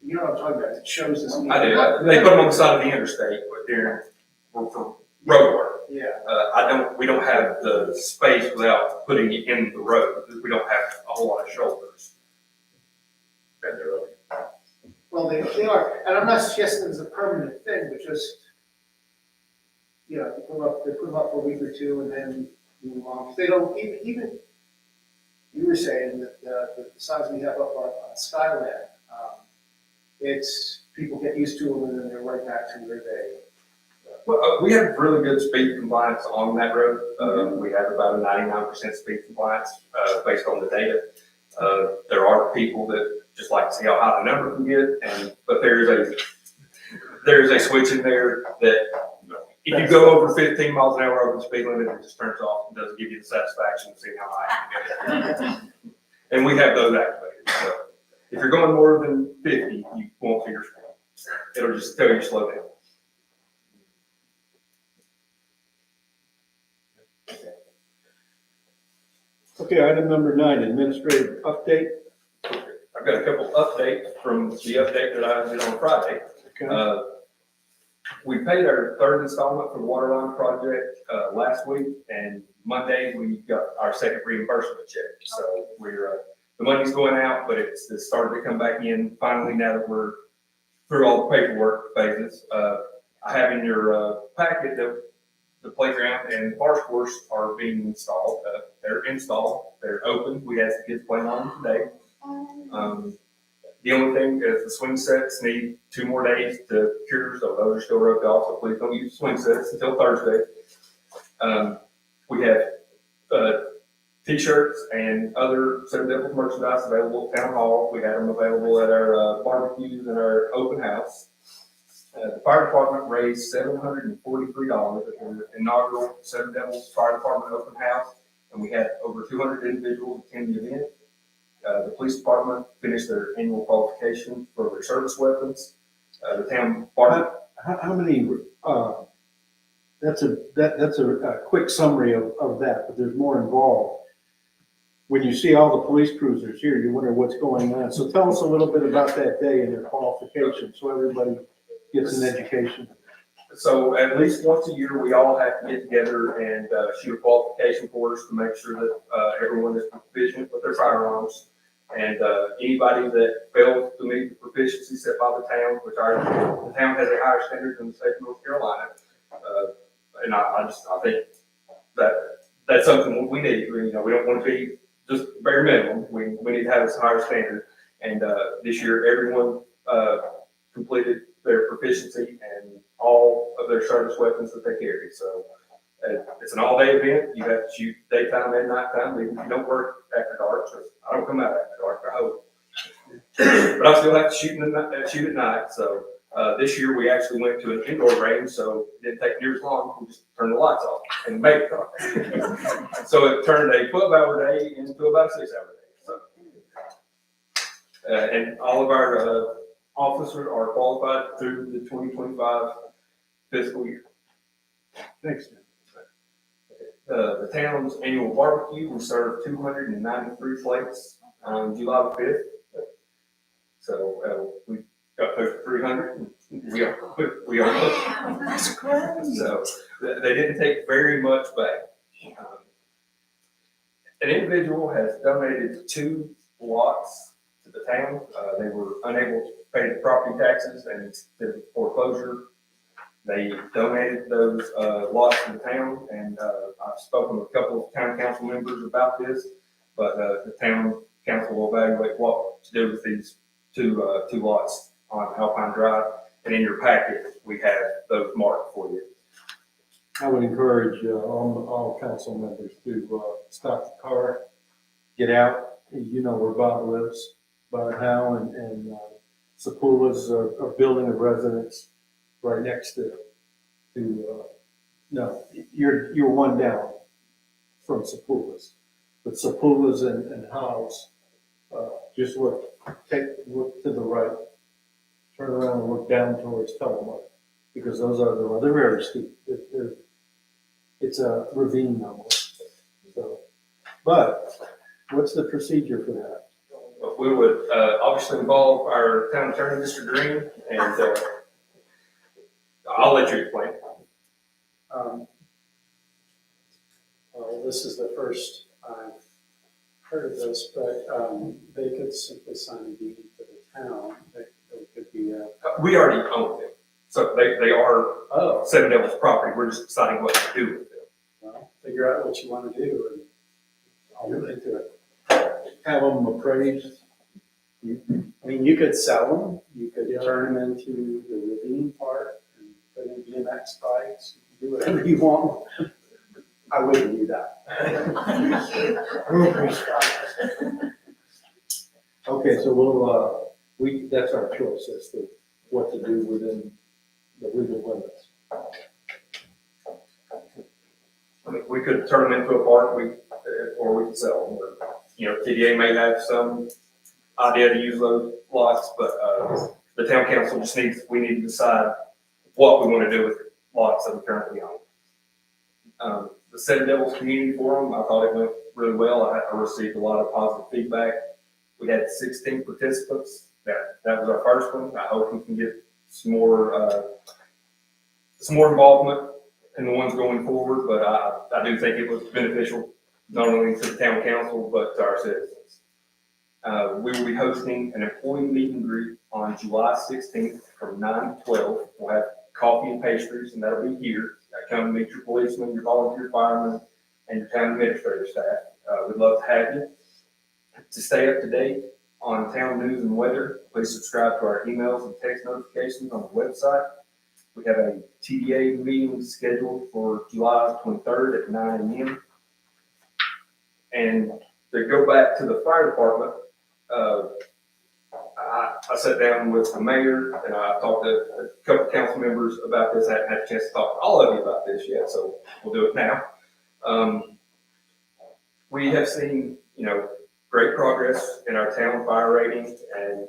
You know what I'm talking about, it shows the speed. I do. They put them on the side of the interstate, but they're for road work. Yeah. We don't have the space without putting it in the road, because we don't have a whole lot of shoulders. Well, they are, and I'm not suggesting it's a permanent thing, but just, they put them up for a week or two and then move on. If they don't, even, you were saying that the signs we have up on Skyland, it's, people get used to them and then they're right back to where they. Well, we have really good speed compliance on that road. We have about a 99% speed compliance based on the data. There are people that just like to see how high the number can get, but there is a switch in there that if you go over 15 miles an hour over the speed limit, it just turns off and doesn't give you the satisfaction of seeing how high you can get. And we have those activated. So if you're going more than 50, you won't see your speed. It'll just tell you to slow down. Okay, item number 9, administrative update. I've got a couple updates from the update that I did on Friday. Okay. We paid our third installment for the water line project last week, and Monday we got our second reimbursement check. So the money's going out, but it's started to come back in finally now that we're through all the paperwork phases. I have in your packet that the playground and park course are being installed. They're installed. They're open. We had some kids playing on them today. The only thing is the swing sets need 2 more days to cure, so those are still rubbed off, so please don't use swing sets until Thursday. We have t-shirts and other Seven Devils merchandise available at Town Hall. We had them available at our barbecues and our open house. The fire department raised $743 at the inaugural Seven Devils Fire Department open house, and we had over 200 individuals attend the event. The police department finished their annual qualification for their service weapons. The town department. How many, that's a quick summary of that, but there's more involved. When you see all the police cruisers here, you wonder what's going on. So tell us a little bit about that day and their qualification, so everybody gets an education. So at least once a year, we all have to get together and shoot a qualification course to make sure that everyone is proficient with their firearms. And anybody that fails to meet the proficiency set by the town, which the town has a higher standard than the state of North Carolina. And I think that's something we need. We don't want to be just bare minimum. We need to have a higher standard. And this year, everyone completed their proficiency and all of their service weapons that they carry. So it's an all-day event. You have to shoot daytime and nighttime, even if you don't work after dark. So I don't come out after dark, I hope. But I still have to shoot at night. So this year we actually went to an indoor range, so it didn't take near as long. We just turned the lights off and made it dark. So it turned a 12-hour day into about a 6-hour day. So, and all of our officers are qualified through the 2025 fiscal year. Thanks. the town's annual barbecue, we served 293 plates on July the 5th. So, we got close to 300, and we are Wow, that's great. So, they didn't take very much back. An individual has donated 2 lots to the town. They were unable to pay the property taxes and the foreclosure. They donated those lots to the town, and I've spoken with a couple of town council members about this, but the town council will evaluate what to do with these two lots on Alpine Drive. And in your packet, we have those marked for you. I would encourage all council members to stop the car, get out. You know where Bob lives, Bob Howe and Sepulveda's are building a residence right next to no, you're one down from Sepulveda's. But Sepulveda's and Howe's, just look to the right, turn around and look down towards Telemark, because those are they're very steep. It's a ravine almost. So, but what's the procedure for that? We would obviously involve our town attorney, Mr. Green, and I'll let you explain. Well, this is the first I've heard of this, but they could simply sign a deed to the town. They could be We already own them, so they are Seven Devils property. We're just deciding what to do with them. well, figure out what you want to do, and I'll look into it. Have them appraised? I mean, you could sell them. You could turn them into the ravine part and put in BMX bikes. You can do whatever you want. I wouldn't do that. Okay, so we'll, that's our choice as to what to do within the legal limits. I mean, we could turn them into a park, or we could sell them. Or, TDA may have some idea to use those lots, but the town council we need to decide what we want to do with the lots that we currently own. The Seven Devils Community Forum, I thought it went really well. I received a lot of positive feedback. We had 16 participants. That was our first one. I hope we can get some more involvement in the ones going forward, but I do think it was beneficial not only to the town council, but to our citizens. We will be hosting an employee meet and greet on July 16th from 9 to 12. We'll have coffee and pastries, and that'll be here. Come meet your policemen, your volunteer firemen, and your town administrative staff. We'd love to have you. To stay up to date on town news and weather, please subscribe to our emails and text notifications on the website. We have a TDA meeting scheduled for July 23rd at 9 a.m. And to go back to the fire department, I sat down with the mayor and I talked to a couple of council members about this. I hadn't had a chance to talk to all of you about this yet, so we'll do it now. We have seen, great progress in our town fire ratings, and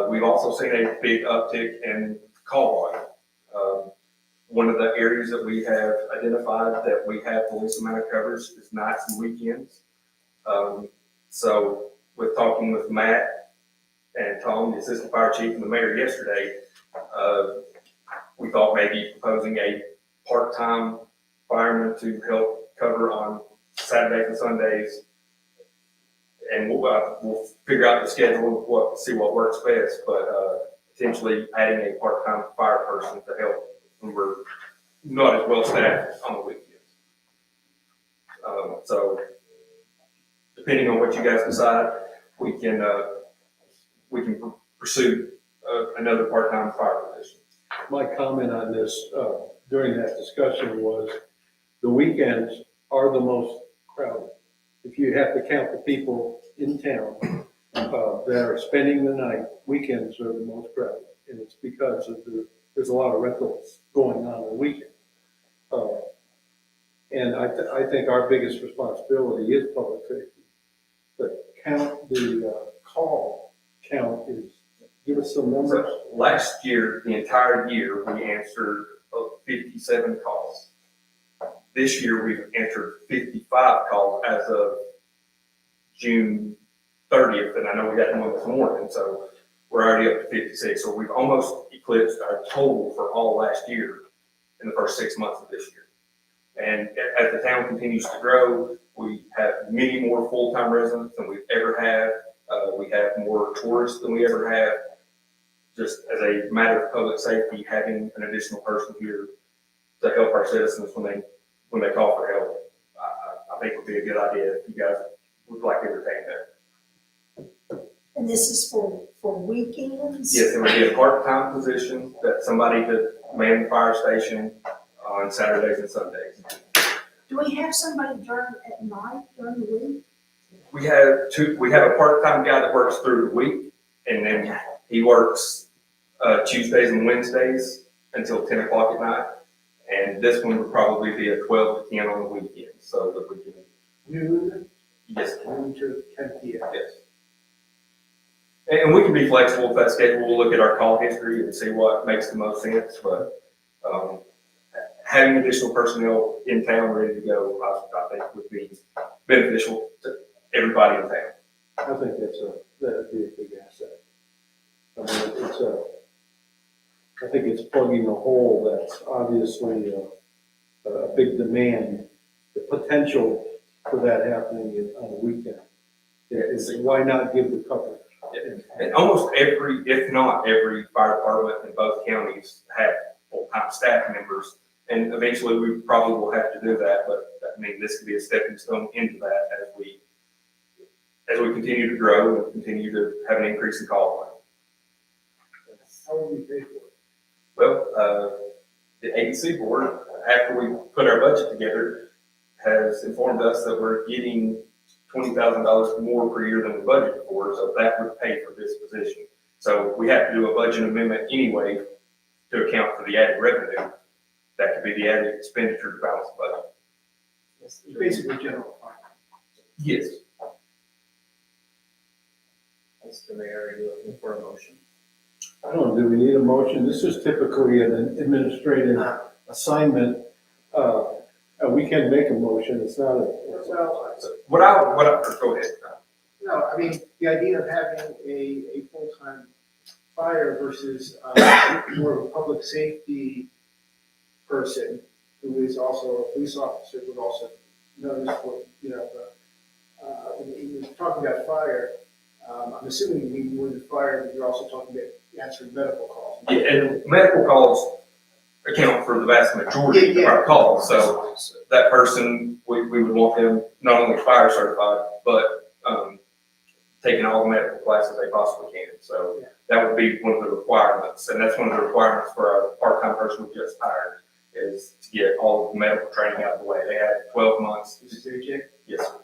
we've also seen a big uptick in call volume. One of the areas that we have identified that we have the least amount of coverage is nights and weekends. So with talking with Matt and Tom, the assistant fire chief, and the mayor yesterday, we thought maybe proposing a part-time fireman to help cover on Saturdays and Sundays. And we'll figure out the schedule and see what works best, but potentially adding a part-time fire person to help when we're not as well staffed on the weekends. So depending on what you guys decide, we can pursue another part-time fire position. My comment on this during that discussion was the weekends are the most crowded. If you have to count the people in town that are spending the night, weekends are the most crowded. And it's because there's a lot of rentals going on the weekend. And I think our biggest responsibility is public safety. But the call count is, give us some numbers. So last year, the entire year, we answered 57 calls. This year, we've entered 55 calls as of June 30th, and I know we got one this morning, so we're already up to 56. So we've almost eclipsed our total for all last year in the first 6 months of this year. And as the town continues to grow, we have many more full-time residents than we've ever had. We have more tourists than we ever have. Just as a matter of public safety, having an additional person here to help our citizens when they call for help, I think would be a good idea if you guys would like to entertain that. And this is for weekends? Yes, it would be a part-time position that somebody could man the fire station on Saturdays and Sundays. Do we have somebody at night during the week? We have a part-time guy that works through the week, and then he works Tuesdays and Wednesdays until 10 o'clock at night. And this one would probably be a 12 to 10 on the weekend, so that we can. Noon, Yes. noon to 10 p.m. Yes. And we can be flexible with that schedule. We'll look at our call history and see what makes the most sense, but having additional personnel in town ready to go, I think would be beneficial to everybody in town. I think that'd be a big asset. I mean, I think it's plugging a hole that's obviously a big demand. The potential for that happening on a weekend. Why not give the coverage? And almost every, if not every, fire department in both counties have full-time staff members. And eventually we probably will have to do that, but I mean, this could be a stepping stone into that as we continue to grow and continue to have an increase in call volume. How will we pay for it? Well, the ABC board, after we put our budget together, has informed us that we're getting $20,000 more per year than we budgeted for, so that would pay for this position. So we have to do a budget amendment anyway to account for the added revenue. That could be the added expenditure to balance the budget. It's basically general fund. Yes. Mr. Mayor, are you looking for a motion? I don't know, do we need a motion? This is typically an administrative assignment. We can make a motion, it's not a. Well, Go ahead. no, I mean, the idea of having a full-time fire versus more of a public safety person who is also a police officer would also know this, when you're talking about fire, I'm assuming you mean more than fire, but you're also talking about answering medical calls. Yeah, and medical calls account for the vast majority of our calls, so that person, we would want them not only fire certified, but taking all the medical classes they possibly can. So that would be one of the requirements, and that's one of the requirements for our part-time person we just hired, is to get all of the medical training out of the way. They had 12 months. Is it AJ? Yes, sir.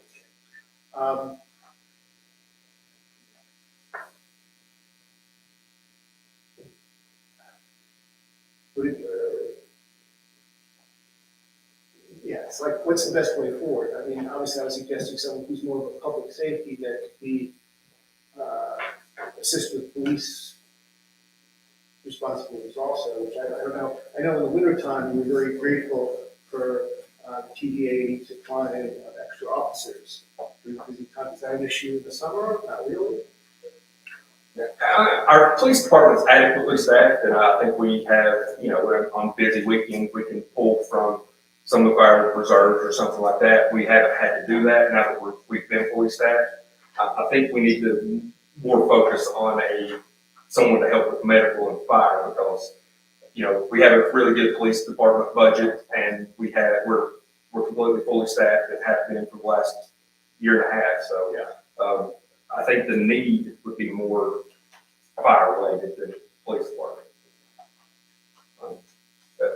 It's like, what's the best way forward? I mean, obviously, I was suggesting someone who's more of a public safety that could be, assist with police responsibilities also, which I don't know. I know in the wintertime, we were very grateful for the TDA supplying extra officers. Is that an issue in the summer? Not really. Our police department's adequately staffed, and I think we have, we're on busy weekends, we can pull from some of our reserves or something like that. We haven't had to do that now that we've been fully staffed. I think we need to more focus on someone to help with medical and fire, because, we have a really good police department budget, and we're completely fully staffed and have been for the last year and a half. So, I think the need would be more fire related than police department.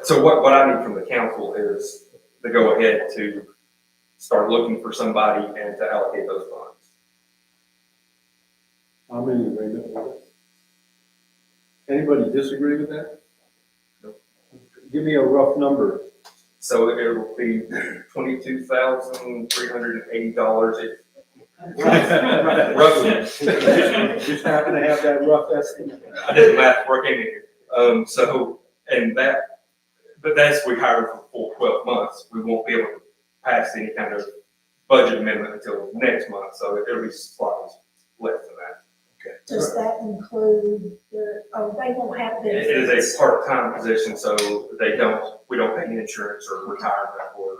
So what I need from the council is to go ahead to start looking for somebody and to allocate those funds. I'm in agreement with it. Anybody disagree with that? No. Give me a rough number. So it will be $22,380. Roughly. Just happen to have that rough estimate. I did the math before I came in here. But that's, we hired for full 12 months, we won't be able to pass any kind of budget amendment until next month, so it'll be slightly less than that. Does that include they won't have benefits? It is a part-time position, so we don't pay any insurance or retirement or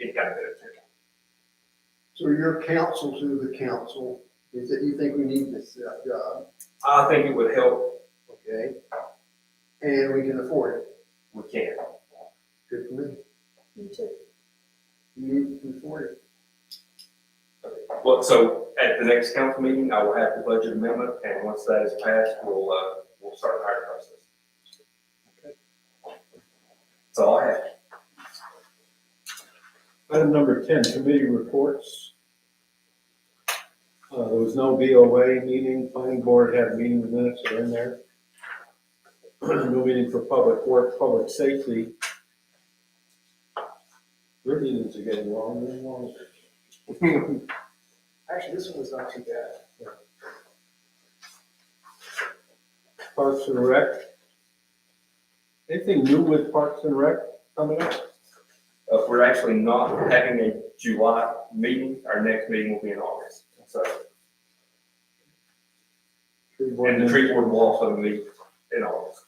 any kind of benefit. So your counsel to the council is that you think we need this job, I think it would help. okay? And we can afford it. We can. Good for me. Me too. You can afford it. Well, so at the next council meeting, I will have the budget amendment, and once that is passed, we'll start the hiring process. Okay. That's all I have. Item number 10, committee reports. There was no BOA meeting, planning board had meeting minutes are in there. No meeting for public work, public safety. Your meetings are getting longer and longer. Actually, this one was not too bad. Parks and Rec. Anything new with Parks and Rec coming up? We're actually not having a July meeting. Our next meeting will be in August. So, and the tree board will also meet in August.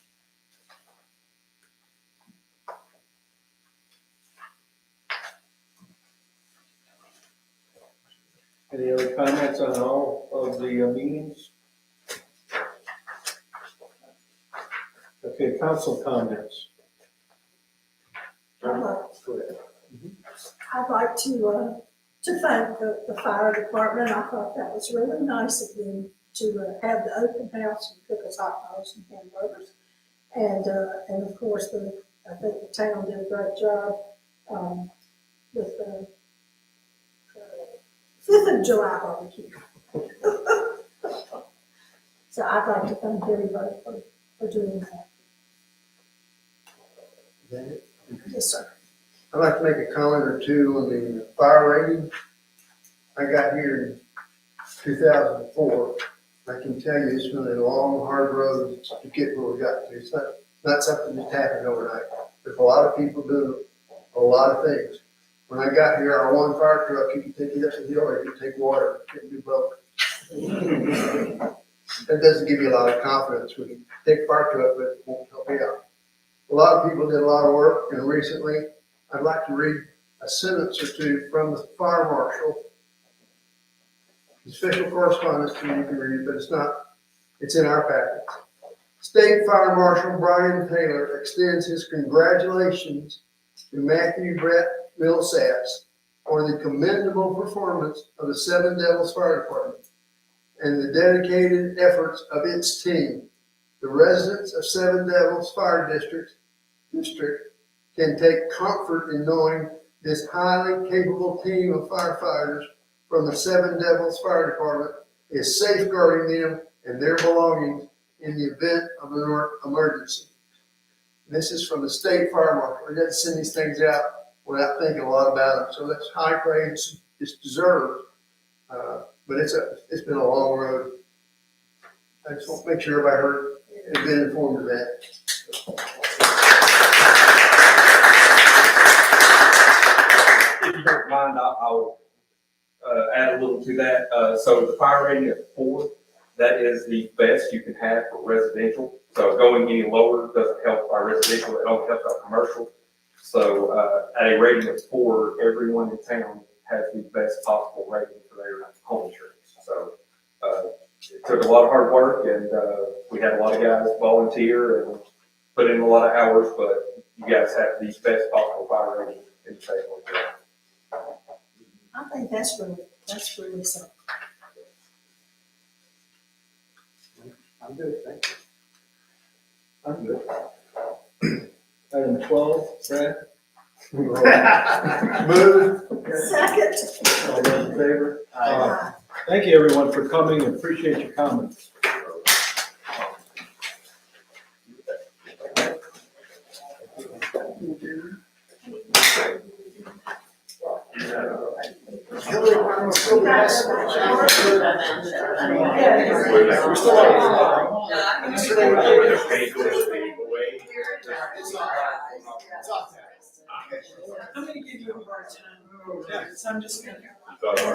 Any other comments on all of the meetings? Okay, council comments. I'd like to thank the fire department. I thought that was really nice of them to have the open house and cook us hot dogs and hamburgers. And of course, I think the town did a great job with the 5th of July barbecue. So I'd like to thank everybody for doing that. Is that it? Yes, sir. I'd like to make a comment or two on the fire rating. I got here in 2004. I can tell you it's been a long, hard road to get where we got to. It's not something that happened overnight. There's a lot of people doing a lot of things. When I got here, our one fire truck, you could take it up the hill or you could take water. You couldn't do both. That doesn't give you a lot of confidence when you take a fire truck, but it won't help you out. A lot of people did a lot of work, and recently, I'd like to read a sentence or two from the fire marshal. It's special correspondence to you, you can read it, but it's in our packet. State Fire Marshal Brian Taylor extends his congratulations to Matthew Brett Millsaps for the commendable performance of the Seven Devils Fire Department and the dedicated efforts of its team. The residents of Seven Devils Fire District can take comfort in knowing this highly capable team of firefighters from the Seven Devils Fire Department is safeguarding them and their belongings in the event of an emergency. This is from the state fire marshal. He doesn't send these things out without thinking a lot about them. So that's high praise. It's deserved. But it's been a long road. I just want to make sure everybody heard and been informed of that. If you don't mind, I'll add a little to that. So the fire rating of 4, that is the best you can have for residential. So going any lower doesn't help our residential, it only helps our commercial. So at a rating of 4, everyone in town has the best possible rating for their home insurance. So it took a lot of hard work, and we had a lot of guys volunteer and put in a lot of hours, but you guys have the best possible fire rating in the state of North Carolina. I think that's really something. I'm good, thank you. I'm good. Item 12, Brad. Move. Second. All those in favor? Thank you, everyone, for coming, and appreciate your comments. hard time. So I'm just gonna. You thought about